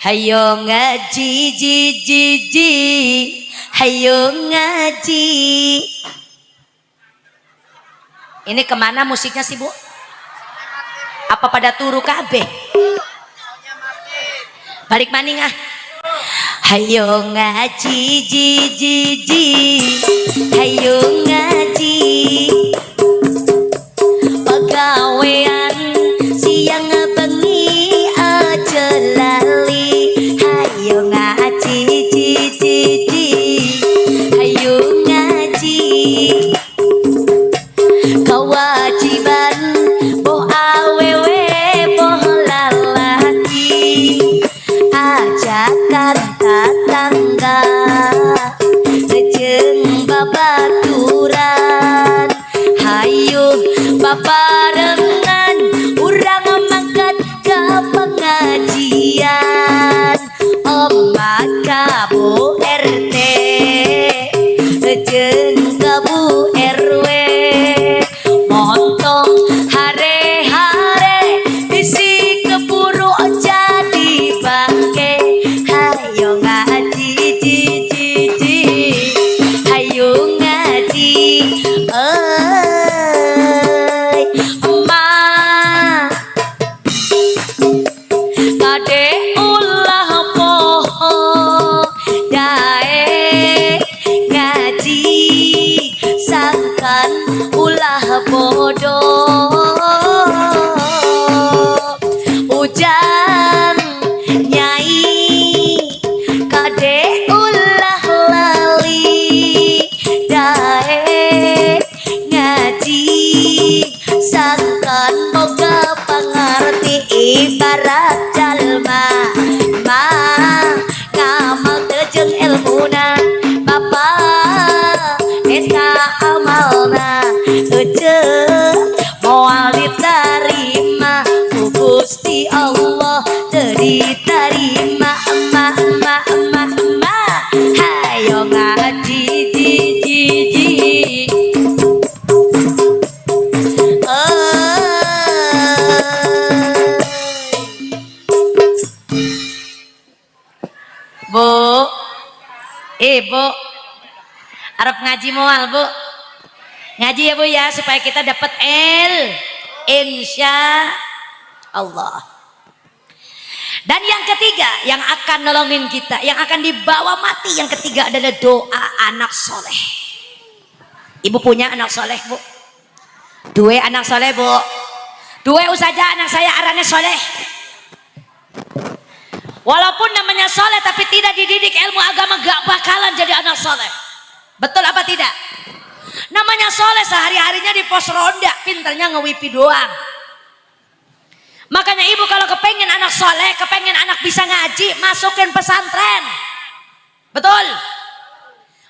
Hayo ngaji, ji. Hayo ngaji. Ini kemana musiknya sih Bu? Apa pada turu kabeh? Balik maning ah. Hayo ngaji, ji. Hayo ngaji. Pegawaian siang bengi aja lali. Hayo ngaji, ji. Hayo ngaji. Kewajiban boh awewe boh lalaki. Ajakan tetangga jeung babaturan. Hayo babarengan urang mangkat ke pengajian. Omat ka Bu RT jeung ka Bu RW. Montong hare-hare bisi keburu jadi bangke. Hayo ngaji, ji. Hayo ngaji. Emak kade ulah poho dae ngaji sangkan ulah bodoh. Ujang nyai kade ulah lali dae ngaji sangkan boga pangarti. Ibarat jalma ngamal teu ilmuna Bapak eta amalna euceuk moal diterima ku Gusti Allah teu diterima. Emak hayo ngaji, ji. Bu, Bu, arep ngaji moal Bu, ngaji ya Bu ya supaya kita dapat insya Allah. Dan yang ketiga yang akan nolongin kita, yang akan dibawa mati, yang ketiga adalah doa anak soleh. Ibu punya anak soleh Bu? Dua anak soleh Bu? Dua usaha anak saya arahnya soleh. Walaupun namanya soleh tapi tidak dididik ilmu agama, gak bakalan jadi anak soleh. Betul apa tidak? Namanya soleh sehari-harinya di pos ronda, pinternya ngewipi doang. Makanya ibu kalau kepengen anak soleh, kepengen anak bisa ngaji, masukin pesantren. Betul?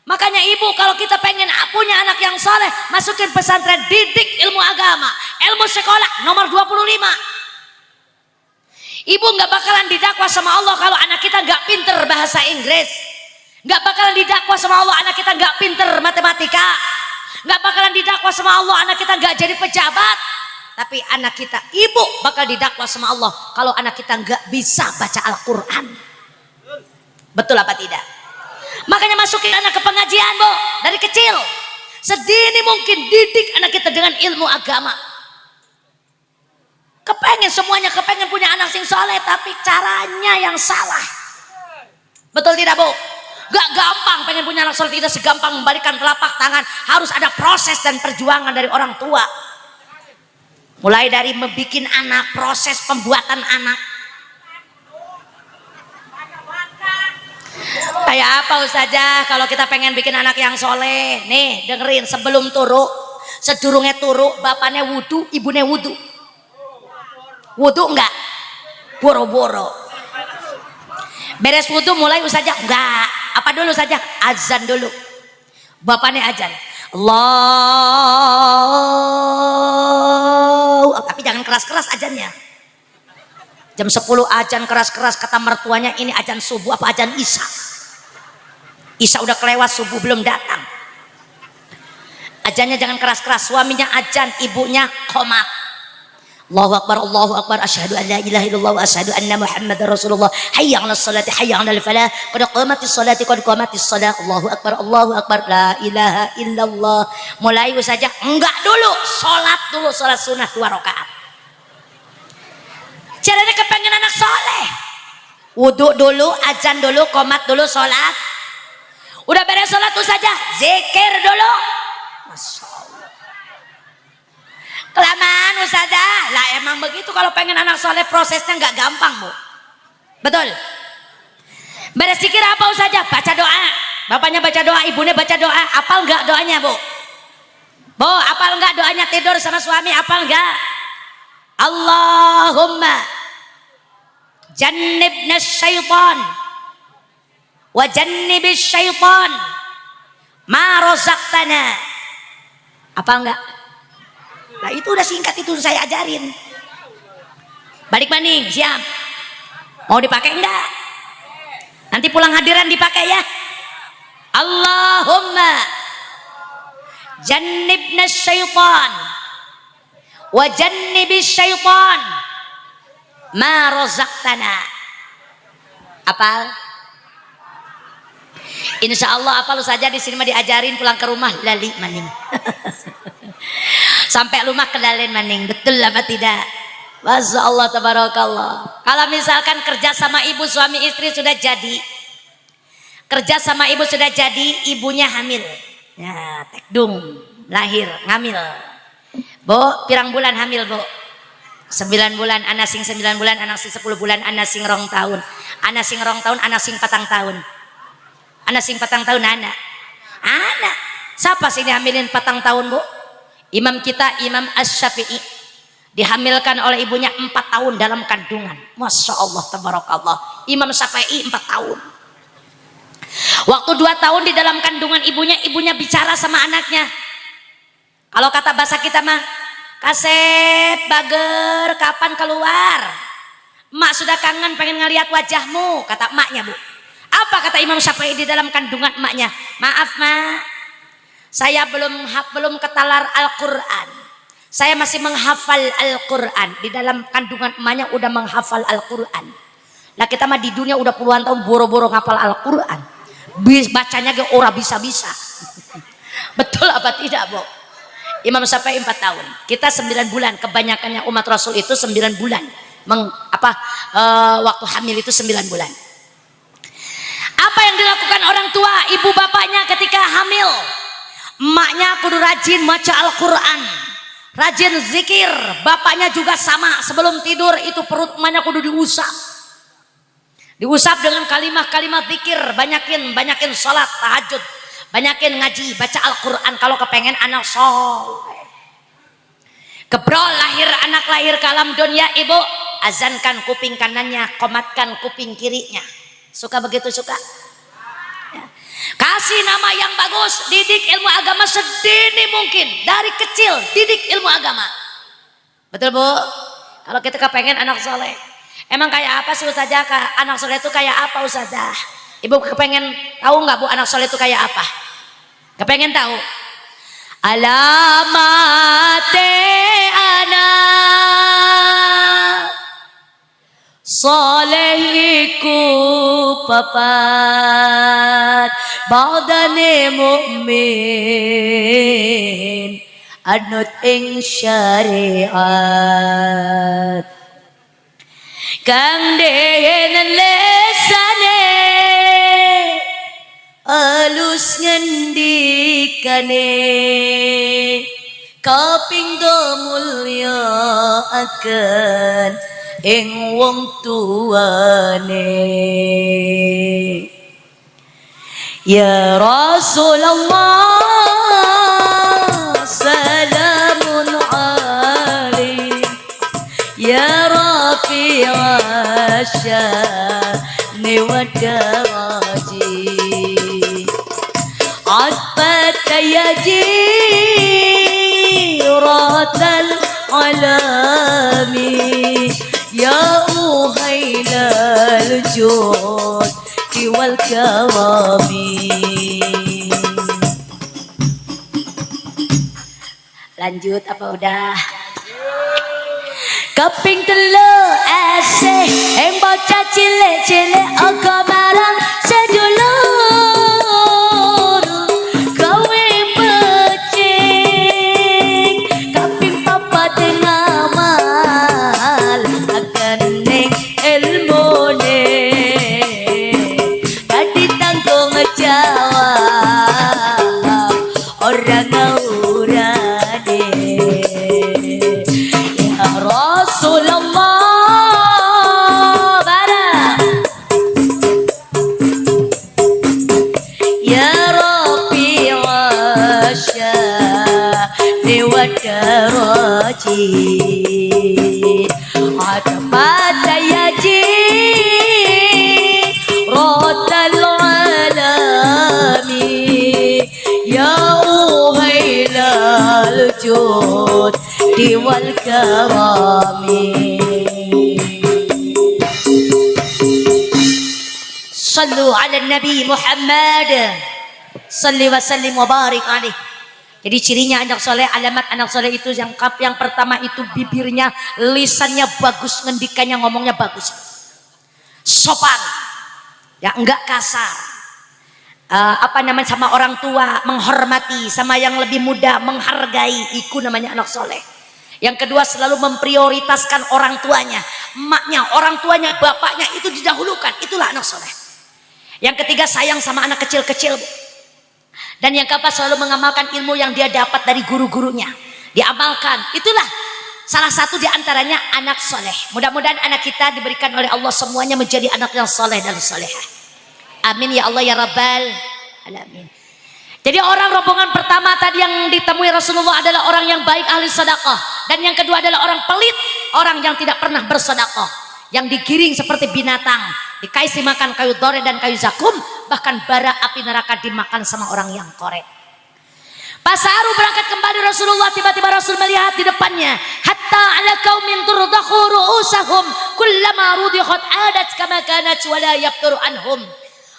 Makanya ibu kalau kita pengen punya anak yang soleh, masukin pesantren, didik ilmu agama, ilmu sekolah nomor 25. Ibu nggak bakalan didakwa sama Allah kalau anak kita nggak pinter bahasa Inggris. Nggak bakalan didakwa sama Allah anak kita nggak pinter matematika. Nggak bakalan didakwa sama Allah anak kita nggak jadi pejabat. Tapi anak kita, ibu bakal didakwa sama Allah kalau anak kita nggak bisa baca Al-Quran. Betul apa tidak? Makanya masukin anak ke pengajian, Bu, dari kecil. Sedini mungkin didik anak kita dengan ilmu agama. Kepengen semuanya, kepengen punya anak sing soleh, tapi caranya yang salah. Betul tidak, Bu? Gak gampang pengen punya anak soleh, tidak segampang membalikan telapak tangan. Harus ada proses dan perjuangan dari orang tua. Mulai dari membikin anak, proses pembuatan anak. Kayak apa Ustazah kalau kita pengen bikin anak yang soleh? Nih dengerin, sebelum turu, sedurungnya turu, bapaknya wudu, ibunya wudu. Wudu enggak? Boro-boro. Beres wudu mulai Ustazah? Enggak. Apa dulu saja? Azan dulu. Bapaknya azan. Allah. Tapi jangan keras-keras azannya. Jam 10 azan keras-keras, kata mertuanya ini azan subuh apa azan isya. Isya udah kelewat, subuh belum datang. Azannya jangan keras-keras, suaminya azan, ibunya qomat. Allahu akbar, asyhadu an la ilaha illallah wa asyhadu anna muhammadar rasulullah. Hayya 'alas salati, hayya 'alal falah, qad qamatis salati, qad qamatis salah. Allahu akbar, la ilaha illallah. Mulai saja enggak dulu, salat sunah 2 rakaat. Caranya kepengen anak soleh, wudu dulu, azan dulu, qomat dulu, salat. Udah beres salat tuh saja, zikir dulu. Masya Allah. Kelamaan Ustazah. Lah emang begitu kalau pengen anak soleh, prosesnya nggak gampang, Bu. Betul. Beres zikir apa Ustazah? Baca doa. Bapaknya baca doa, ibunya baca doa. Apal nggak doanya, Bu? Bu, apal nggak doanya tidur sama suami? Apal nggak? Allahumma jannibna syaitan wa jannibis syaitan ma razaqtana. Apal nggak? Nah itu udah singkat, itu saya ajarin. Balik maning, siap? Mau dipakai enggak? Nanti pulang hadiran dipakai ya. Allahumma jannibna syaitan wa jannibis syaitan ma razaqtana. Apal? Insya Allah apal saja, di sini mah diajarin, pulang ke rumah lali maning. Sampai rumah kedalen maning. Betul apa tidak? Masya Allah tabarakallah. Kalau misalkan kerja sama ibu, suami istri sudah jadi, kerja sama ibu sudah jadi, ibunya hamil ya, tekdung, lahir, ngamil. Bu, pirang bulan hamil, Bu? 9 bulan, anak sing 9 bulan, anak sing 10 bulan, anak sing 2 tahun, anak sing 2 tahun, anak sing 4 tahun, anak sing 4 tahun, anak siapa sih dihamilin 4 tahun, Bu? Imam kita, Imam Asy-Syafi'i, dihamilkan oleh ibunya 4 tahun dalam kandungan. Masya Allah tabarakallah. Imam Syafi'i 4 tahun. Waktu 2 tahun di dalam kandungan ibunya bicara sama anaknya. Kalau kata bahasa kita mah, Kasep, bager, kapan keluar? Emak sudah kangen pengen ngelihat wajahmu, kata emaknya, Bu. Apa kata Imam Syafi'i di dalam kandungan emaknya? Maaf, Mak, saya belum ketalar Al-Quran. Saya masih menghafal Al-Quran. Di dalam kandungan emaknya udah menghafal Al-Quran. Nah kita mah di dunia udah puluhan tahun boro-boro ngapal Al-Quran. Bacanya ke ora bisa-bisa. Betul apa tidak, Bu? Imam Syafi'i 4 tahun. Kita 9 bulan. Kebanyakannya umat Rasul itu 9 bulan. Waktu hamil itu 9 bulan. Apa yang dilakukan orang tua, ibu bapaknya ketika hamil? Emaknya kudu rajin baca Al-Quran, rajin zikir. Bapaknya juga sama, sebelum tidur itu perut emaknya kudu diusap. Diusap dengan kalimat-kalimat zikir. Banyakin sholat tahajud, Banyakin ngaji, baca Al-Quran kalau kepengen anak soleh. Kebrol anak lahir ke alam dunia, ibu azankan kuping kanannya, komatkan kuping kirinya. Suka begitu suka? Ya. Kasih nama yang bagus, didik ilmu agama sedini mungkin. Dari kecil didik ilmu agama. Betul bu? Kalau kita kepengen anak soleh. Emang kayak apa sih Ustazah? Anak soleh itu kayak apa Ustazah? Ibu kepengen tahu nggak bu anak soleh itu kayak apa? Kepengen tahu? Alamate anak solehiku papat badane mukmin anut ing syariat kang denen lesane alus ngendikane kapingdo mulya akan ing wong tuane ya Rasulullah salamun alaik ya rafi'a sya'ni wa daraji عتبت يجيرة العلام يا أهيل الجود والكرم lanjut apa udah kaping telu asih ing bocah cilik-cilik aga marang sedulur gawe becik kaping papat ngamal akan ning ilmune dadi tanggung jawab orang ngaurane ya Rasulullah barang ya Rabbi Asya dewa daraji Atapat yaji Rotal alami Ya uhailal jud Diwal karami Sallu ala Nabi Muhammad Salli wa sallim wa barik alaih. Jadi cirinya anak soleh, alamat anak soleh itu yang pertama itu bibirnya, lisannya bagus, ngendikannya ngomongnya bagus, sopan, ya enggak kasar, sama orang tua menghormati, sama yang lebih muda menghargai, itu namanya anak soleh. Yang kedua selalu memprioritaskan orang tuanya, emaknya, orang tuanya, bapaknya itu didahulukan, itulah anak soleh. Yang ketiga sayang sama anak kecil-kecil. Dan yang keempat selalu mengamalkan ilmu yang dia dapat dari guru-gurunya, diamalkan. Itulah salah satu di antaranya anak soleh. Mudah-mudahan anak kita diberikan oleh Allah semuanya menjadi anak yang soleh dan solehah. Amin ya Allah ya Rabbal Alamin. Jadi orang rombongan pertama tadi yang ditemui Rasulullah adalah orang yang baik, ahli sedekah. Dan yang kedua adalah orang pelit, orang yang tidak pernah bersedekah, yang digiring seperti binatang, dikasih makan kayu dore dan kayu zakum, bahkan bara api neraka dimakan sama orang yang korek. Pasaru berangkat kembali Rasulullah, tiba-tiba Rasul melihat di depannya, hatta ala qaumin turdakhu ru'usahum kullama rudikhat adat kama kanat wa la yaftur anhum.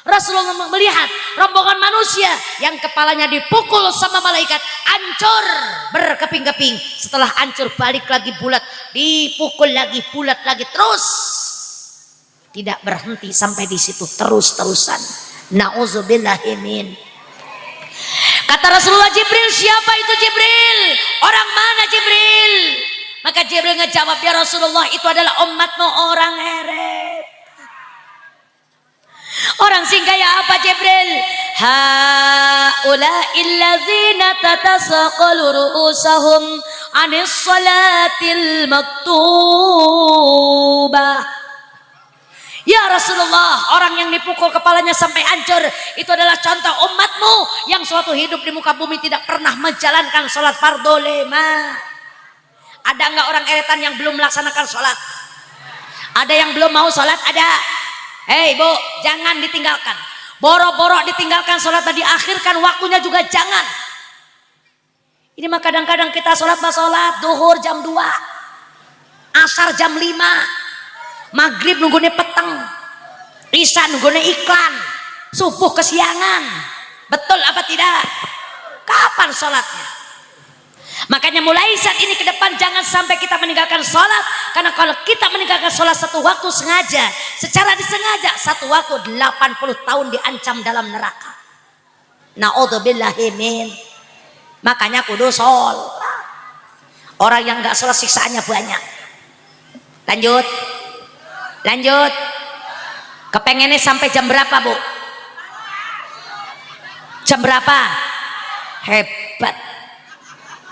Rasulullah melihat rombongan manusia yang kepalanya dipukul sama malaikat, hancur berkeping-keping, setelah hancur balik lagi bulat, dipukul lagi bulat lagi, terus tidak berhenti sampai di situ, terus-terusan. Nauzubillahimin. Kata Rasulullah, Jibril, siapa itu Jibril? Orang mana Jibril? Maka Jibril ngejawab, ya Rasulullah, itu adalah umatmu orang heret. Orang sing kaya apa Jibril? Haula'il ladzina tatasaqalu ru'usahum 'anis salatil maktubah. Ya Rasulullah, orang yang dipukul kepalanya sampai hancur itu adalah contoh umatmu yang suatu hidup di muka bumi tidak pernah menjalankan sholat fardhu lima. Ada nggak orang eretan yang belum melaksanakan sholat? Ada yang belum mau sholat? Ada. Hei bu, jangan ditinggalkan. Boro-boro ditinggalkan sholat dan diakhirkan waktunya juga jangan. Ini mah kadang-kadang kita sholat duhur jam 2, asar jam 5, maghrib nunggunya peteng, isya nunggunya iklan, subuh kesiangan. Betul apa tidak? Kapan sholatnya? Makanya mulai saat ini ke depan jangan sampai kita meninggalkan sholat. Karena kalau kita meninggalkan sholat satu waktu sengaja, secara disengaja, satu waktu 80 tahun diancam dalam neraka. Na'udzubillahi min. Makanya kudu sholat. Orang yang gak sholat siksaannya banyak. Lanjut. Kepengennya sampai jam berapa bu? Jam berapa? Hebat.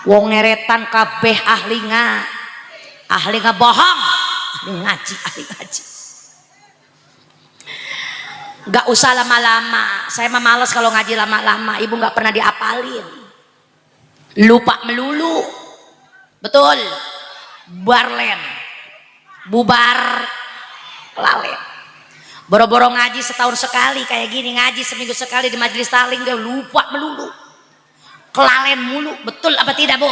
Wong ngeretan kabeh ahli bohong, ahli ngaji. Gak usah lama-lama. Saya mah males kalau ngaji lama-lama. Ibu gak pernah diapalin. Lupa melulu. Betul. Barlen. Bubar kelalen. Boro-boro ngaji setahun sekali kayak gini, ngaji seminggu sekali di majelis taklim dia lupa melulu. Kelalen mulu, betul apa tidak bu?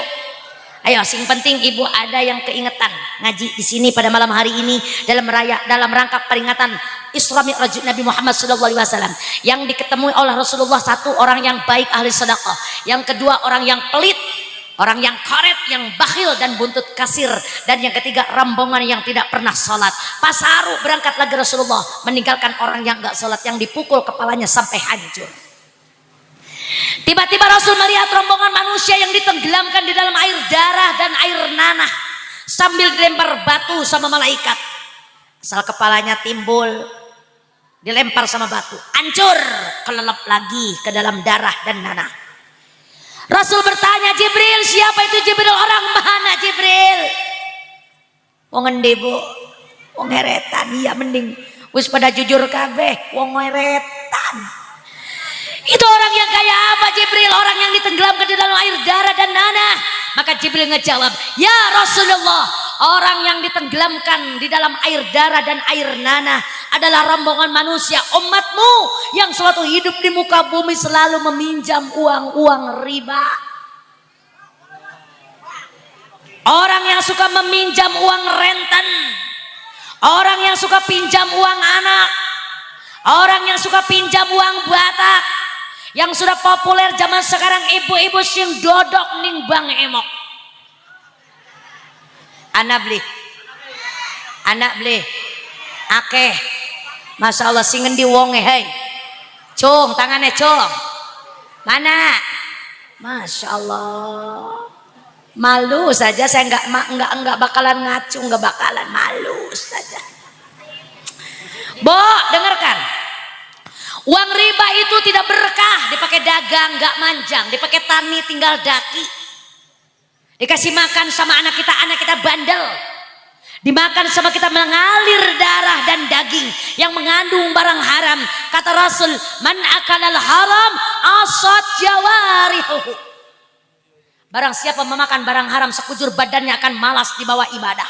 Ayo, sing penting ibu ada yang keingetan ngaji di sini pada malam hari ini dalam rangka peringatan Isra Mi'raj Nabi Muhammad SAW yang diketemui oleh Rasulullah. Satu, orang yang baik ahli sedekah. Yang kedua, orang yang pelit, orang yang karet, yang bakhil dan buntut kasir. Dan yang ketiga, rombongan yang tidak pernah sholat. Pasaru berangkat lagi Rasulullah meninggalkan orang yang gak sholat, yang dipukul kepalanya sampai hancur. Tiba-tiba Rasul melihat rombongan manusia yang ditenggelamkan di dalam air darah dan air nanah sambil dilempar batu sama malaikat. Asal kepalanya timbul, dilempar sama batu, hancur, kelelep lagi ke dalam darah dan nanah. Rasul bertanya, Jibril, siapa itu Jibril? Orang mana Jibril? Wong endi bu? Wong heretan. Iya mending wis pada jujur kabeh, wong heretan. Itu orang yang kayak apa Jibril? Orang yang ditenggelamkan di dalam air darah dan nanah. Maka Jibril ngejawab, ya Rasulullah, orang yang ditenggelamkan di dalam air darah dan air nanah adalah rombongan manusia umatmu yang suatu hidup di muka bumi selalu meminjam uang riba. Orang yang suka meminjam uang rentan, orang yang suka pinjam uang anak, orang yang suka pinjam uang batak, yang sudah populer zaman sekarang ibu-ibu sing dodok ning bang emok. Anak beli akeh. Masya Allah sing ngendi wonge hei. Cung tangannya cung. Mana? Masya Allah. Malu saja saya enggak bakalan ngacu, enggak bakalan malu saja. Bo, dengarkan. Uang riba itu tidak berkah, dipakai dagang gak manjang, dipakai tani tinggal daki. Dikasih makan sama anak kita bandel. Dimakan sama kita mengalir darah dan daging yang mengandung barang haram. Kata Rasul, man akalal haram asad jawarihuhu. Barang siapa memakan barang haram sekujur badannya akan malas di bawah ibadah.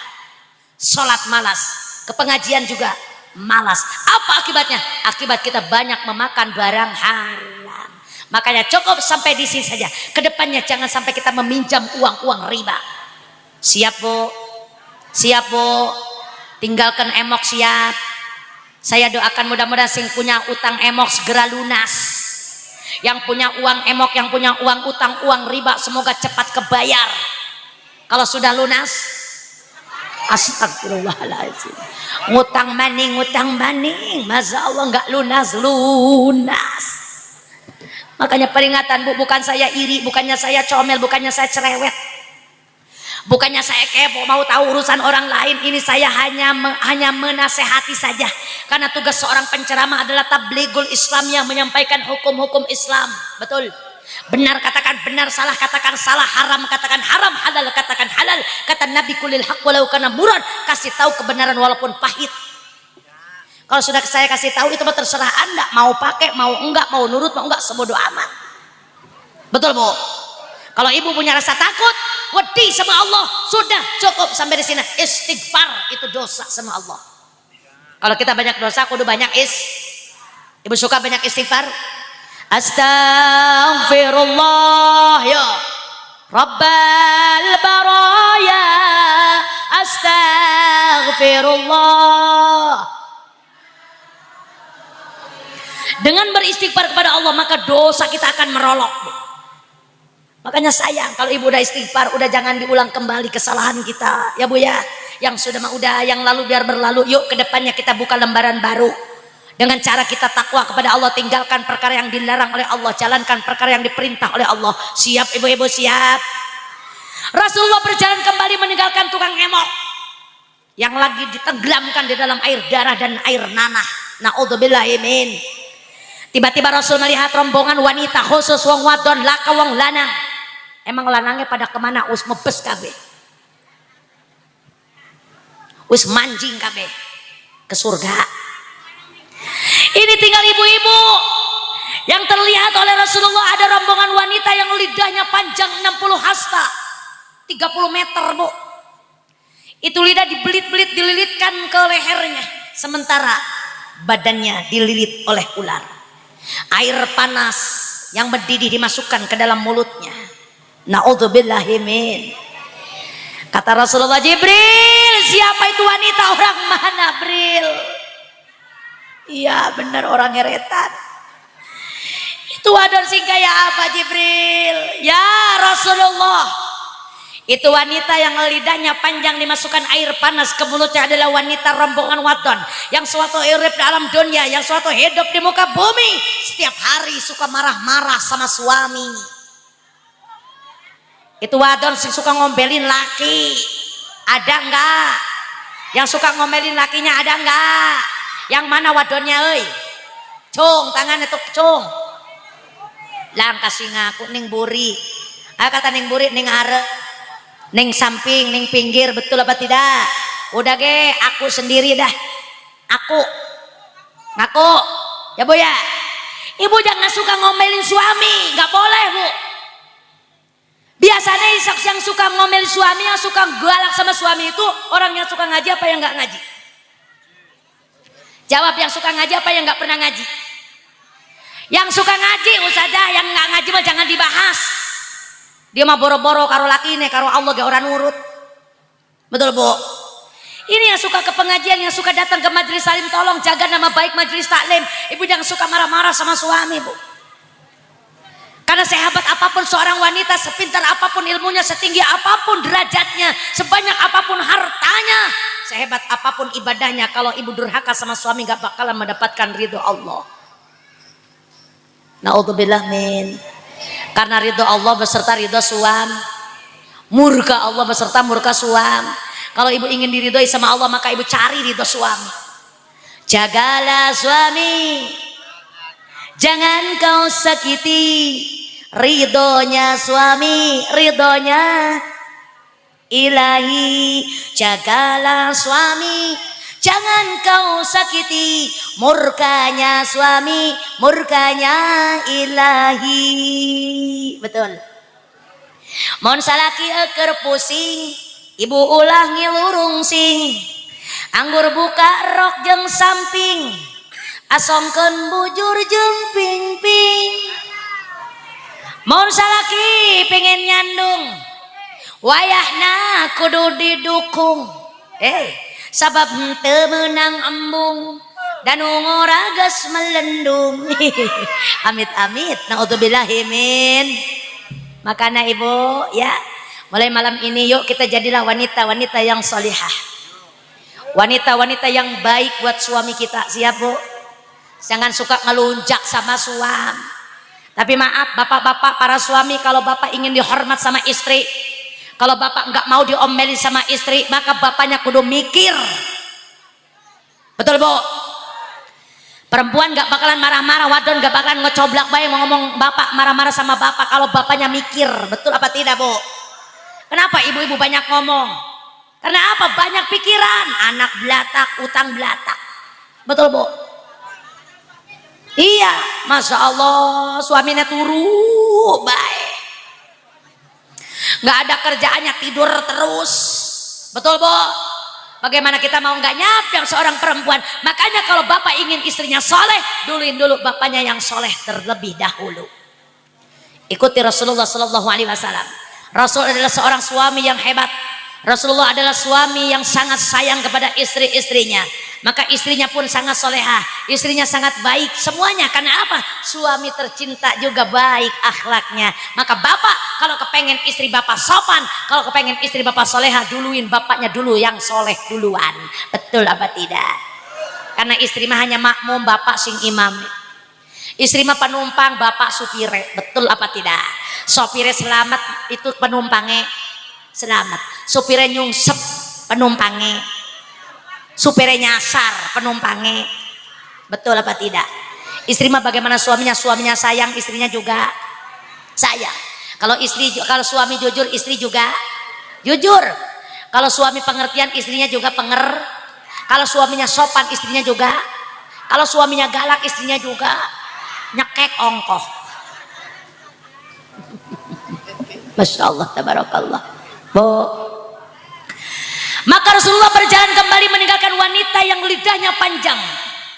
Sholat malas, ke pengajian juga malas. Apa akibatnya? Akibat kita banyak memakan barang haram. Makanya cukup sampai di sini saja. Kedepannya jangan sampai kita meminjam uang riba. Siap bu? Siap bu? Tinggalkan emok siap. Saya doakan mudah-mudahan sing punya utang emok segera lunas. Yang punya uang emok, yang punya uang utang, uang riba semoga cepat kebayar. Kalau sudah lunas, astagfirullahaladzim. Ngutang maning, Masya Allah nggak lunas. Makanya peringatan bu, bukan saya iri, bukannya saya comel, bukannya saya cerewet, bukannya saya kepo mau tahu urusan orang lain. Ini saya hanya menasehati saja. Karena tugas seorang penceramah adalah tabligul Islam, yang menyampaikan hukum-hukum Islam. Betul. Benar katakan benar, salah katakan salah, haram katakan haram, halal katakan halal. Kata Nabi kulil haq walau kana murad, kasih tahu kebenaran walaupun pahit. Kalau sudah saya kasih tahu itu mah terserah Anda, mau pakai, mau enggak, mau nurut, mau enggak, sebodoh amat. Betul Bu? Kalau ibu punya rasa takut, wedi sama Allah, sudah cukup sampai di sini. Istighfar itu dosa sama Allah. Kalau kita banyak dosa, kudu banyak Ibu suka banyak istighfar? Astaghfirullah ya Rabbal baraya, astaghfirullah. Dengan beristighfar kepada Allah maka dosa kita akan merolok. Makanya sayang kalau ibu udah istighfar, udah jangan diulang kembali kesalahan kita ya Bu ya. Yang sudah udah, yang lalu biar berlalu. Yuk ke depannya kita buka lembaran baru dengan cara kita takwa kepada Allah, tinggalkan perkara yang dilarang oleh Allah, jalankan perkara yang diperintah oleh Allah. Siap ibu-ibu, siap? Rasulullah berjalan kembali meninggalkan tukang emok yang lagi ditenggelamkan di dalam air darah dan air nanah. Naudzubillahi min. Tiba-tiba Rasul melihat rombongan wanita, khusus wong wadon laka wong lanang. Emang lanangnya pada kemana? Us mebes kabeh, us manjing kabeh ke surga. Ini tinggal ibu-ibu yang terlihat oleh Rasulullah. Ada rombongan wanita yang lidahnya panjang 60 hasta, 30 meter Bu. Itu lidah dibelit-belit, dililitkan ke lehernya, sementara badannya dililit oleh ular. Air panas yang mendidih dimasukkan ke dalam mulutnya. Naudzubillahi min. Kata Rasulullah, Jibril, siapa itu wanita, orang mana Bril? Iya benar, orang heretan. Itu wadon sing kayak apa Jibril? Ya Rasulullah, itu wanita yang lidahnya panjang dimasukkan air panas ke mulutnya adalah wanita rombongan wadon yang suatu hidup dalam dunia, yang suatu hidup di muka bumi, setiap hari suka marah-marah sama suami. Itu wadon sing suka ngombelin laki, ada enggak? Yang suka ngomelin lakinya ada enggak? Yang mana wadonnya euy? Cung, tangannya tuh cung. Lang kasih ngaku ning buri. Kata ning buri ning are, ning samping, ning pinggir, betul apa tidak? Udah ge, aku sendiri dah. Aku ngaku. Ya Bu ya. Ibu jangan suka ngomelin suami, nggak boleh Bu. Biasanya yang suka ngomel suami, yang suka galak sama suami itu orang yang suka ngaji apa yang nggak ngaji? Jawab, yang suka ngaji apa yang nggak pernah ngaji? Yang suka ngaji ustazah, yang nggak ngaji mah jangan dibahas. Dia mah boro-boro karo laki ini, karo Allah gak orang nurut. Betul Bu? Ini yang suka ke pengajian, yang suka datang ke majelis taklim, tolong jaga nama baik majelis taklim. Ibu jangan suka marah-marah sama suami Bu. Karena sehebat apapun seorang wanita, sepintar apapun ilmunya, setinggi apapun derajatnya, sebanyak apapun hartanya, sehebat apapun ibadahnya, kalau ibu durhaka sama suami gak bakalan mendapatkan ridho Allah. Naudzubillah min. Karena ridho Allah beserta ridho suami, murka Allah beserta murka suami. Kalau ibu ingin diridhoi sama Allah, maka ibu cari ridho suami. Jagalah suami, jangan kau sakiti ridhonya suami, ridhonya ilahi. Jagalah suami, jangan kau sakiti murkanya suami, murkanya ilahi. Betul. Mon salaki eker pusing, ibu ulah ngilurung sing. Anggur buka rok jeung samping, asongkeun bujur jeung ping-ping. Mun salaki pengen nyandung, wayahna kudu didukung. Sabab teu meunang embung dan ngoragas melendung. Amit-amit, naudzubillahi min. Makanya ibu ya, mulai malam ini yuk kita jadilah wanita-wanita yang solihah, wanita-wanita yang baik buat suami kita. Siap Bu? Jangan suka ngelunjak sama suami. Tapi maaf bapak-bapak, para suami, kalau bapak ingin dihormat sama istri, kalau bapak nggak mau diomelin sama istri, maka bapaknya kudu mikir. Betul Bu? Perempuan nggak bakalan marah-marah, wadon nggak bakalan ngecoblak bayi mau ngomong bapak, marah-marah sama bapak kalau bapaknya mikir. Betul apa tidak Bu? Kenapa ibu-ibu banyak ngomong? Karena apa? Banyak pikiran. Anak belatak, utang belatak. Betul Bu? Iya, Masya Allah suaminya turu baik. Nggak ada kerjaannya, tidur terus. Betul Bu? Bagaimana kita mau nggak nyap seorang perempuan? Makanya kalau bapak ingin istrinya soleh, duluin dulu bapaknya yang soleh terlebih dahulu. Ikuti Rasulullah Sallallahu Alaihi Wasallam. Rasul adalah seorang suami yang hebat. Rasulullah adalah suami yang sangat sayang kepada istri-istrinya. Maka istrinya pun sangat solehah, istrinya sangat baik semuanya. Karena apa? Suami tercinta juga baik akhlaknya. Maka bapak kalau kepengen istri bapak sopan, kalau kepengen istri bapak solehah, duluin bapaknya dulu yang soleh duluan. Betul apa tidak? Karena istri mah hanya makmum, bapak sing imam. Istri mah penumpang, bapak supire. Betul apa tidak? Sopire selamat, itu penumpangnya selamat. Supire nyungsep, penumpangnya. Supirnya nyasar, penumpangnya. Betul apa tidak? Istri mah bagaimana suaminya? Suaminya sayang, istrinya juga sayang. Kalau suami jujur, istri juga jujur. Kalau suami pengertian, istrinya juga Kalau suaminya sopan, istrinya juga. Kalau suaminya galak, istrinya juga nyekek ongkoh. Masya Allah, tabarakallah. Bu, maka Rasulullah berjalan kembali meninggalkan wanita yang lidahnya panjang,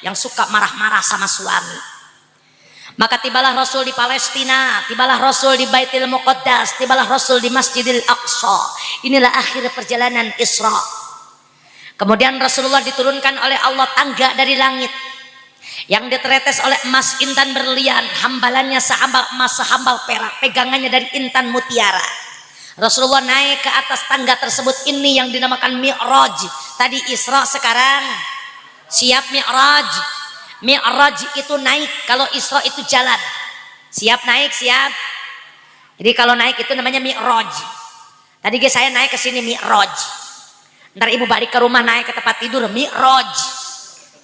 yang suka marah-marah sama suami. Maka tibalah Rasul di Palestina, tibalah Rasul di Baitul Muqaddas, tibalah Rasul di Masjidil Aqsa. Inilah akhir perjalanan Isra. Kemudian Rasulullah diturunkan oleh Allah tangga dari langit yang diteretes oleh emas intan berlian, hambalannya sehambal emas sehambal perak, pegangannya dari intan mutiara. Rasulullah naik ke atas tangga tersebut, ini yang dinamakan Mi'raj. Tadi Isra, sekarang siap Mi'raj. Mi'raj itu naik, kalau Isra itu jalan. Siap naik, siap. Jadi kalau naik itu namanya Mi'raj. Tadi saya naik ke sini Mi'raj. Ntar ibu balik ke rumah naik ke tempat tidur Mi'raj.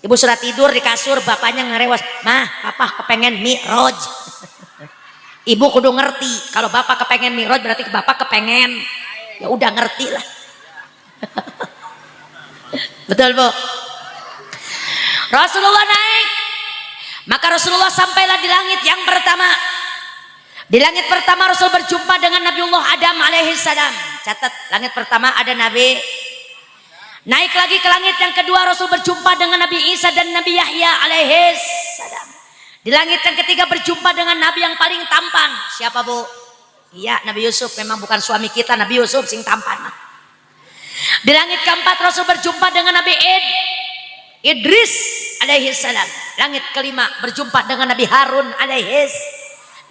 Ibu sudah tidur di kasur, bapaknya ngerewas, "Mah, papa kepengen Mi'raj." Ibu kudu ngerti, kalau bapak kepengen Mi'raj berarti bapak kepengen. Ya udah ngerti lah. Betul Bu? Rasulullah naik, maka Rasulullah sampailah di langit yang pertama. Di langit pertama Rasul berjumpa dengan Nabiullah Adam alaihissalam. Catat, langit pertama ada Nabi. Naik lagi ke langit yang kedua, Rasul berjumpa dengan Nabi Isa dan Nabi Yahya alaihissalam. Di langit yang ketiga berjumpa dengan Nabi yang paling tampan. Siapa Bu? Iya, Nabi Yusuf. Memang bukan suami kita, Nabi Yusuf sing tampan. Di langit keempat Rasul berjumpa dengan Nabi Idris alaihissalam. Langit kelima berjumpa dengan Nabi Harun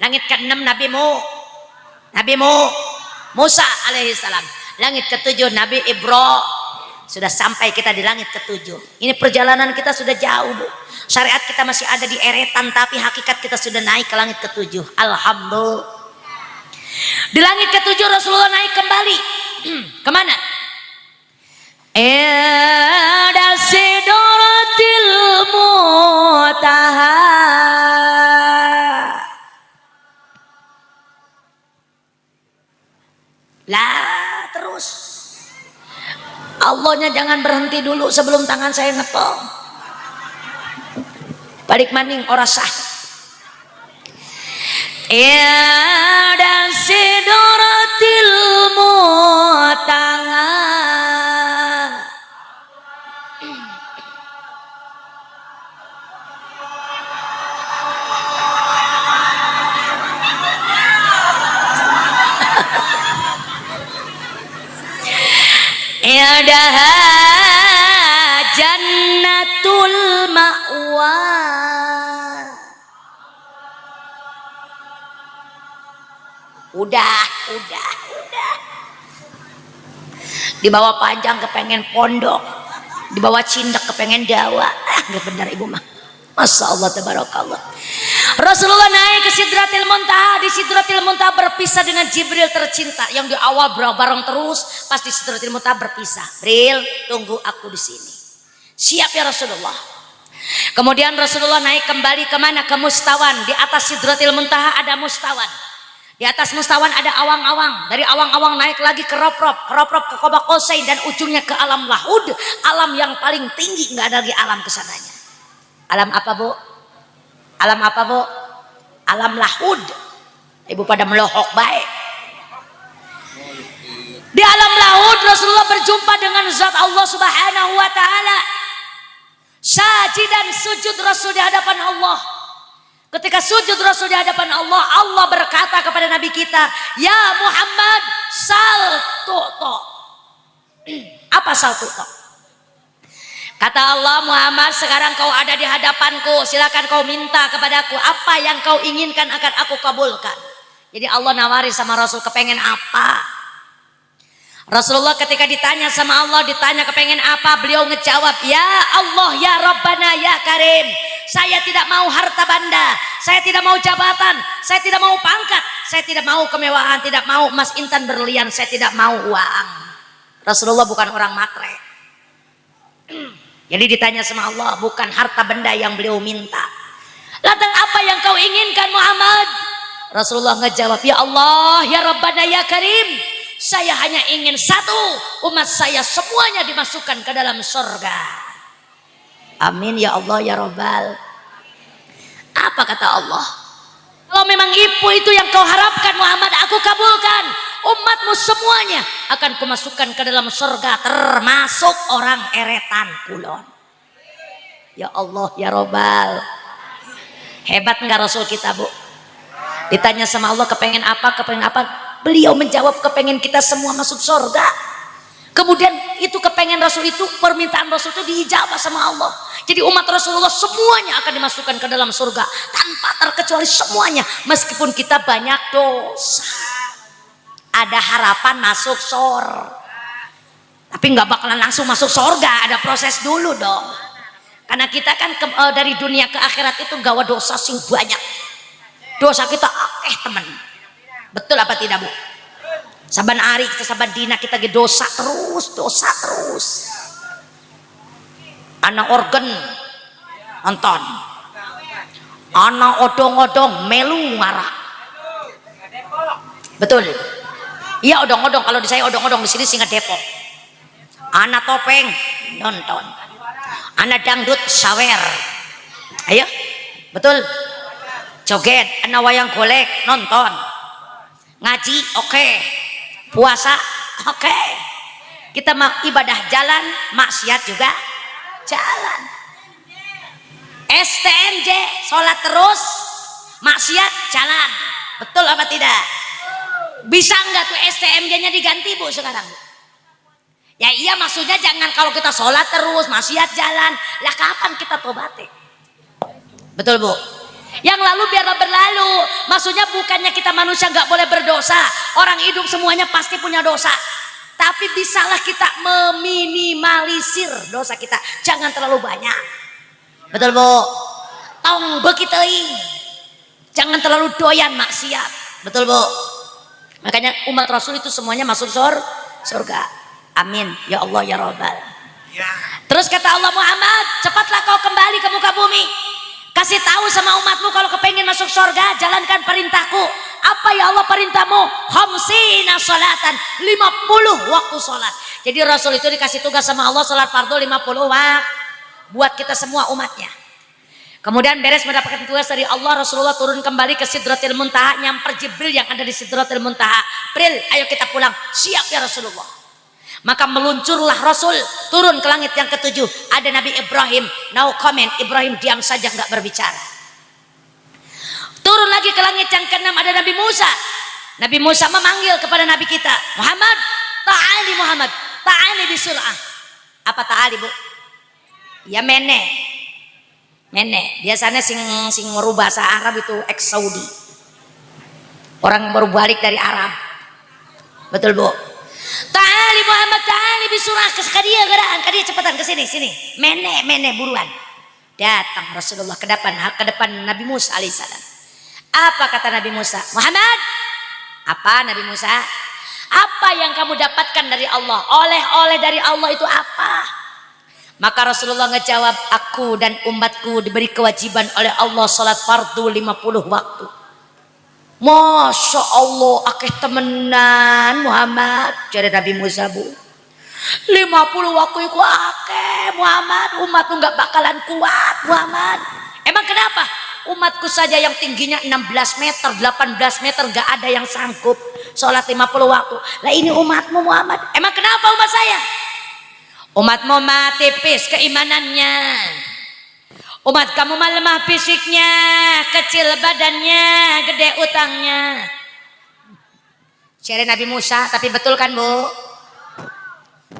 Langit keenam Nabi Musa alaihissalam. Langit ketujuh Nabi Ibrahim. Sudah sampai kita di langit ketujuh. Ini perjalanan kita sudah jauh Bu. Syariat kita masih ada di eretan, tapi hakikat kita sudah naik ke langit ketujuh. Alhamdulillah. Di langit ketujuh Rasulullah naik kembali. Kemana? Ila sidratil muntaha. Lah terus. Allahnya jangan berhenti dulu sebelum tangan saya ngepel. Balik maning ora sah. Ila sidratil muntaha. I'daha jannatul ma'wa. Udah. Dibawa panjang kepengen pondok, dibawa cindak kepengen dawa. Nggak benar ibu mah. Masya Allah tabarakallah. Rasulullah naik ke Sidratil Muntaha. Di Sidratil Muntaha berpisah dengan Jibril tercinta yang di awal bareng terus, pas di Sidratil Muntaha berpisah. Bril, tunggu aku di sini. Siap ya Rasulullah. Kemudian Rasulullah naik kembali kemana? Ke Mustawan. Di atas Sidratil Muntaha ada Mustawan. Di atas Mustawan ada awang-awang. Dari awang-awang naik lagi ke Rob-Rob ke Qoba Qosain, dan ujungnya ke alam Lahud, alam yang paling tinggi, nggak ada lagi alam kesananya. Alam apa bu? Alam apa bu? Alam lahud. Ibu pada melohok baik. Di alam lahud Rasulullah berjumpa dengan zat Allah Subhanahu wa taala. Sajidan sujud Rasul di hadapan Allah. Ketika sujud Rasul di hadapan Allah, Allah berkata kepada Nabi kita, "Ya Muhammad, sal tu'ta." Apa sal tu'ta? Kata Allah, "Muhammad, sekarang kau ada di hadapanku, silakan kau minta kepadaku apa yang kau inginkan akan aku kabulkan." Jadi Allah nawari sama Rasul, kepengen apa? Rasulullah ketika ditanya sama Allah, ditanya kepengen apa, beliau ngejawab, "Ya Allah, ya Rabbana, ya Karim, saya tidak mau harta benda, saya tidak mau jabatan, saya tidak mau pangkat, saya tidak mau kemewahan, tidak mau emas intan berlian, saya tidak mau uang." Rasulullah bukan orang matre. Jadi ditanya sama Allah, bukan harta benda yang beliau minta. "Lantas apa yang kau inginkan Muhammad?" Rasulullah ngejawab, "Ya Allah, ya Rabbana, ya Karim, saya hanya ingin satu, umat saya semuanya dimasukkan ke dalam surga." Amin ya Allah ya Rabbal. Apa kata Allah? Kalau memang itu yang kau harapkan Muhammad, aku kabulkan. Umatmu semuanya akan kumasukkan ke dalam surga, termasuk orang eretan kulon. Ya Allah ya Rabbal. Hebat enggak Rasul kita bu? Ditanya sama Allah kepengen apa, kepengen apa, beliau menjawab kepengen kita semua masuk surga. Kemudian itu kepengen Rasul itu, permintaan Rasul itu diijabah sama Allah. Jadi umat Rasulullah semuanya akan dimasukkan ke dalam surga tanpa terkecuali semuanya, meskipun kita banyak dosa. Ada harapan masuk surga, tapi nggak bakalan langsung masuk surga, ada proses dulu dong. Karena kita kan dari dunia ke akhirat itu gawa dosa sing banyak. Dosa kita akeh teman. Betul apa tidak bu? Saban hari, saban dina kita ge dosa terus. Anak organ nonton, anak odong-odong melu marah. Betul. Iya odong-odong, kalau di saya odong-odong, di sini singa Depok. Anak topeng nonton, anak dangdut sawer. Ayo, betul. Joget, anak wayang golek nonton. Ngaji oke. Puasa oke. Kita ibadah jalan, maksiat juga jalan. STMJ sholat terus, maksiat jalan. Betul apa tidak? Bisa enggak tuh STMJ-nya diganti bu sekarang? Ya iya, maksudnya jangan kalau kita sholat terus, maksiat jalan, lah kapan kita tobatnya? Betul bu? Yang lalu biarlah berlalu. Maksudnya bukannya kita manusia nggak boleh berdosa, orang hidup semuanya pasti punya dosa, tapi bisalah kita meminimalisir dosa kita, jangan terlalu banyak. Betul bu? Tong begitu, jangan terlalu doyan maksiat. Betul bu? Makanya umat Rasul itu semuanya masuk surga. Amin ya Allah ya Rabbal. Terus kata Allah, "Muhammad, cepatlah kau kembali ke muka bumi, kasih tahu sama umatmu kalau kepengen masuk surga, jalankan perintahku." Apa ya Allah perintahmu? Khamsina sholatan, 50 waktu sholat. Jadi Rasul itu dikasih tugas sama Allah sholat fardu 50 waktu buat kita semua umatnya. Kemudian beres mendapatkan tugas dari Allah, Rasulullah turun kembali ke Sidratil Muntaha, nyamper Jibril yang ada di Sidratil Muntaha. "Jibril, ayo kita pulang." "Siap ya Rasulullah." Maka meluncurlah Rasul turun ke langit yang ketujuh. Ada Nabi Ibrahim, no comment, Ibrahim diam saja nggak berbicara. Turun lagi ke langit yang keenam, ada Nabi Musa. Nabi Musa memanggil kepada Nabi kita, "Muhammad, ta'ali Muhammad, ta'ali bisur'ah." Apa ta'ali bu? Ya mene. Biasanya sing merubah bahasa Arab itu ex Saudi, orang baru balik dari Arab. Betul bu? "Ta'ali Muhammad, ta'ali bisur'ah." Ke dia geraan, ke dia cepetan ke sini. Mene buruan. Datang Rasulullah ke depan Nabi Musa alaihissalam. Apa kata Nabi Musa? "Muhammad." Apa Nabi Musa? "Apa yang kamu dapatkan dari Allah? Oleh-oleh dari Allah itu apa?" Maka Rasulullah ngejawab, "Aku dan umatku diberi kewajiban oleh Allah salat fardu 50 waktu." Masya Allah, akeh temenan Muhammad, jadi Nabi Musa bu. 50 waktu itu akeh Muhammad, umat tuh nggak bakalan kuat Muhammad. Emang kenapa? Umatku saja yang tingginya 16 meter 18 meter nggak ada yang sanggup sholat 50 waktu. Lah ini umatmu Muhammad, emang kenapa umat saya? Umatmu mah tipis keimanannya, umat kamu mah lemah fisiknya, kecil badannya, gede utangnya. Share Nabi Musa, tapi betul kan Bu?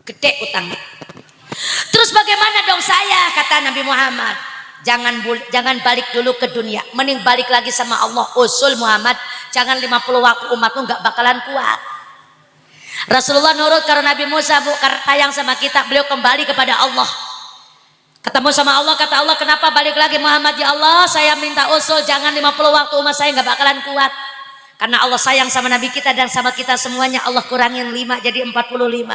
Gede utangnya. Terus bagaimana dong saya, kata Nabi Muhammad, jangan balik dulu ke dunia, mending balik lagi sama Allah. Usul Muhammad, jangan 50 waktu, umatmu nggak bakalan kuat. Rasulullah nurut karena Nabi Musa Bu, karena sayang sama kita, beliau kembali kepada Allah. Ketemu sama Allah, kata Allah, kenapa balik lagi Muhammad? Ya Allah, saya minta usul jangan 50 waktu, umat saya nggak bakalan kuat. Karena Allah sayang sama Nabi kita dan sama kita semuanya, Allah kurangin 5 jadi 45.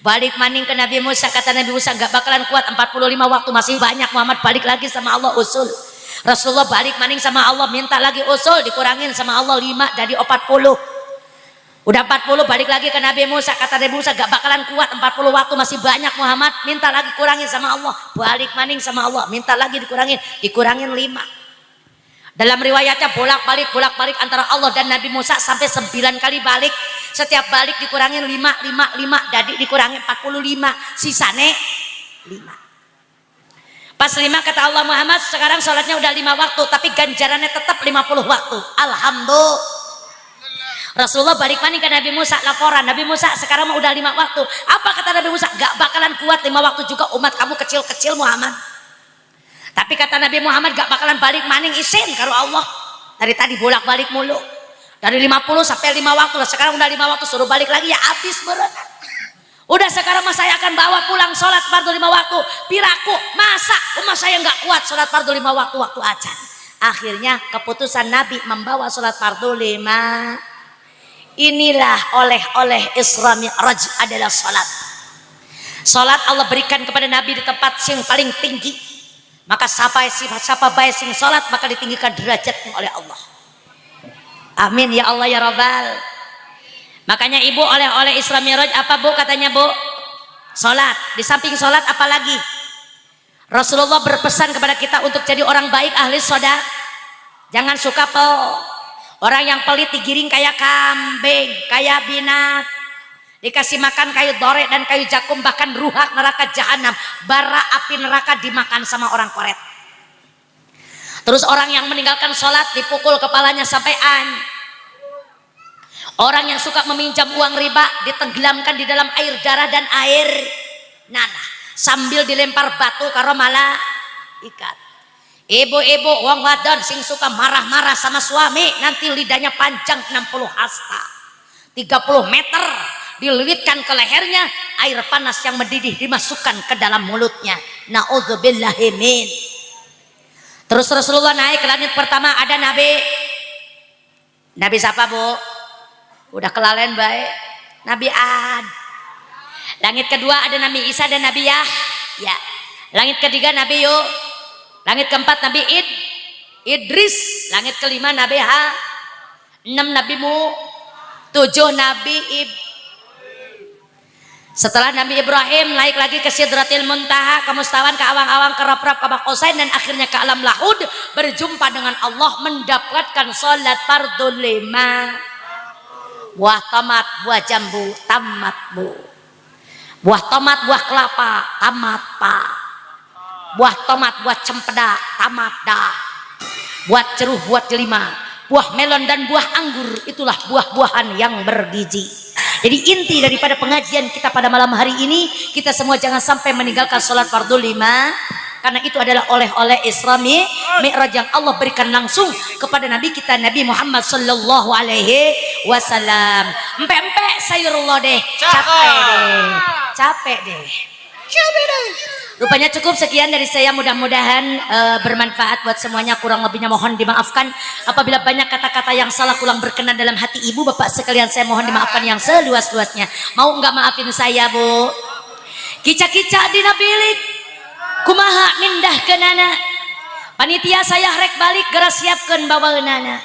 Balik maning ke Nabi Musa, kata Nabi Musa nggak bakalan kuat 45 waktu, masih banyak Muhammad, balik lagi sama Allah usul. Rasulullah balik maning sama Allah, minta lagi usul, dikurangin sama Allah 5 jadi 40. Udah 40, balik lagi ke Nabi Musa, kata Nabi Musa gak bakalan kuat 40 waktu, masih banyak Muhammad, minta lagi kurangin sama Allah. Balik maning sama Allah, minta lagi dikurangin 5. Dalam riwayatnya bolak-balik antara Allah dan Nabi Musa sampai 9 kali balik. Setiap balik dikurangin 5, jadi dikurangin 45, sisane 5. Pas 5 kata Allah, Muhammad sekarang sholatnya udah 5 waktu, tapi ganjarannya tetap 50 waktu. Alhamdulillah. Rasulullah balik maning ke Nabi Musa, laporan, Nabi Musa sekarang mau udah 5 waktu. Apa kata Nabi Musa? Gak bakalan kuat 5 waktu juga, umat kamu kecil-kecil Muhammad. Tapi kata Nabi Muhammad gak bakalan balik maning isin karo Allah. Dari tadi bolak-balik mulu, dari 50 sampai 5 waktu lah. Sekarang udah 5 waktu, suruh balik lagi ya habis berat. Udah sekarang mas saya akan bawa pulang sholat fardu 5 waktu. Piraku masa umat saya gak kuat sholat fardu 5 waktu ajan. Akhirnya keputusan Nabi membawa sholat fardu 5. Inilah oleh Isra Mi'raj adalah sholat. Sholat Allah berikan kepada Nabi di tempat yang paling tinggi. Maka siapa baik sing sholat maka ditinggikan derajatnya oleh Allah. Amin ya Allah ya Rabbal. Makanya ibu oleh Isra Mi'raj apa Bu katanya Bu? Sholat. Di samping sholat apa lagi? Rasulullah berpesan kepada kita untuk jadi orang baik, ahli sedekah. Jangan suka orang yang pelit digiring kayak kambing, kayak binat, dikasih makan kayu dorek dan kayu jakum, bahkan ruhak neraka jahanam, bara api neraka dimakan sama orang koret. Terus orang yang meninggalkan sholat dipukul kepalanya sampai an. Orang yang suka meminjam uang riba ditenggelamkan di dalam air darah dan air nanah sambil dilempar batu karo malaikat. Ibu-ibu wong wadon sing suka marah-marah sama suami, nanti lidahnya panjang 60 hasta 30 meter, dililitkan ke lehernya, air panas yang mendidih dimasukkan ke dalam mulutnya. Na'udzubillahimin. Terus Rasulullah naik ke langit pertama, ada Nabi siapa Bu? Udah kelalen baik, Nabi Ad. Langit kedua ada Nabi Isa dan Nabi Yahya. Langit ketiga Nabi Langit keempat Nabi Idris. Langit kelima Nabi 6 Nabi 7 Nabi Setelah Nabi Ibrahim naik lagi ke Sidratil Muntaha, ke mustawan, ke awang-awang, ke rap-rap, ke Bakosain, dan akhirnya ke alam lahud, berjumpa dengan Allah, mendapatkan sholat fardu 5. Buah tomat, buah jambu, tamat Bu. Buah tomat, buah kelapa, tamat Pak. Buah tomat, buah cempedak, tamat dah. Buat ceruh, buat jelima, buah melon dan buah anggur, itulah buah-buahan yang bergizi. Jadi inti daripada pengajian kita pada malam hari ini, kita semua jangan sampai meninggalkan sholat fardu 5, karena itu adalah oleh-oleh Isra Mi'raj yang Allah berikan langsung kepada Nabi kita Nabi Muhammad sallallahu alaihi wasallam. Empe-empe sayurullah deh, capek deh. Rupanya cukup sekian dari saya, mudah-mudahan bermanfaat buat semuanya. Kurang lebihnya mohon dimaafkan. Apabila banyak kata-kata yang salah kurang berkenan dalam hati ibu bapak sekalian, saya mohon dimaafkan yang seluas-luasnya. Mau nggak maafin saya Bu? Kica-kica dina bilik kumaha mindah ke nana, panitia saya rek balik gerak siapkan bawa nana.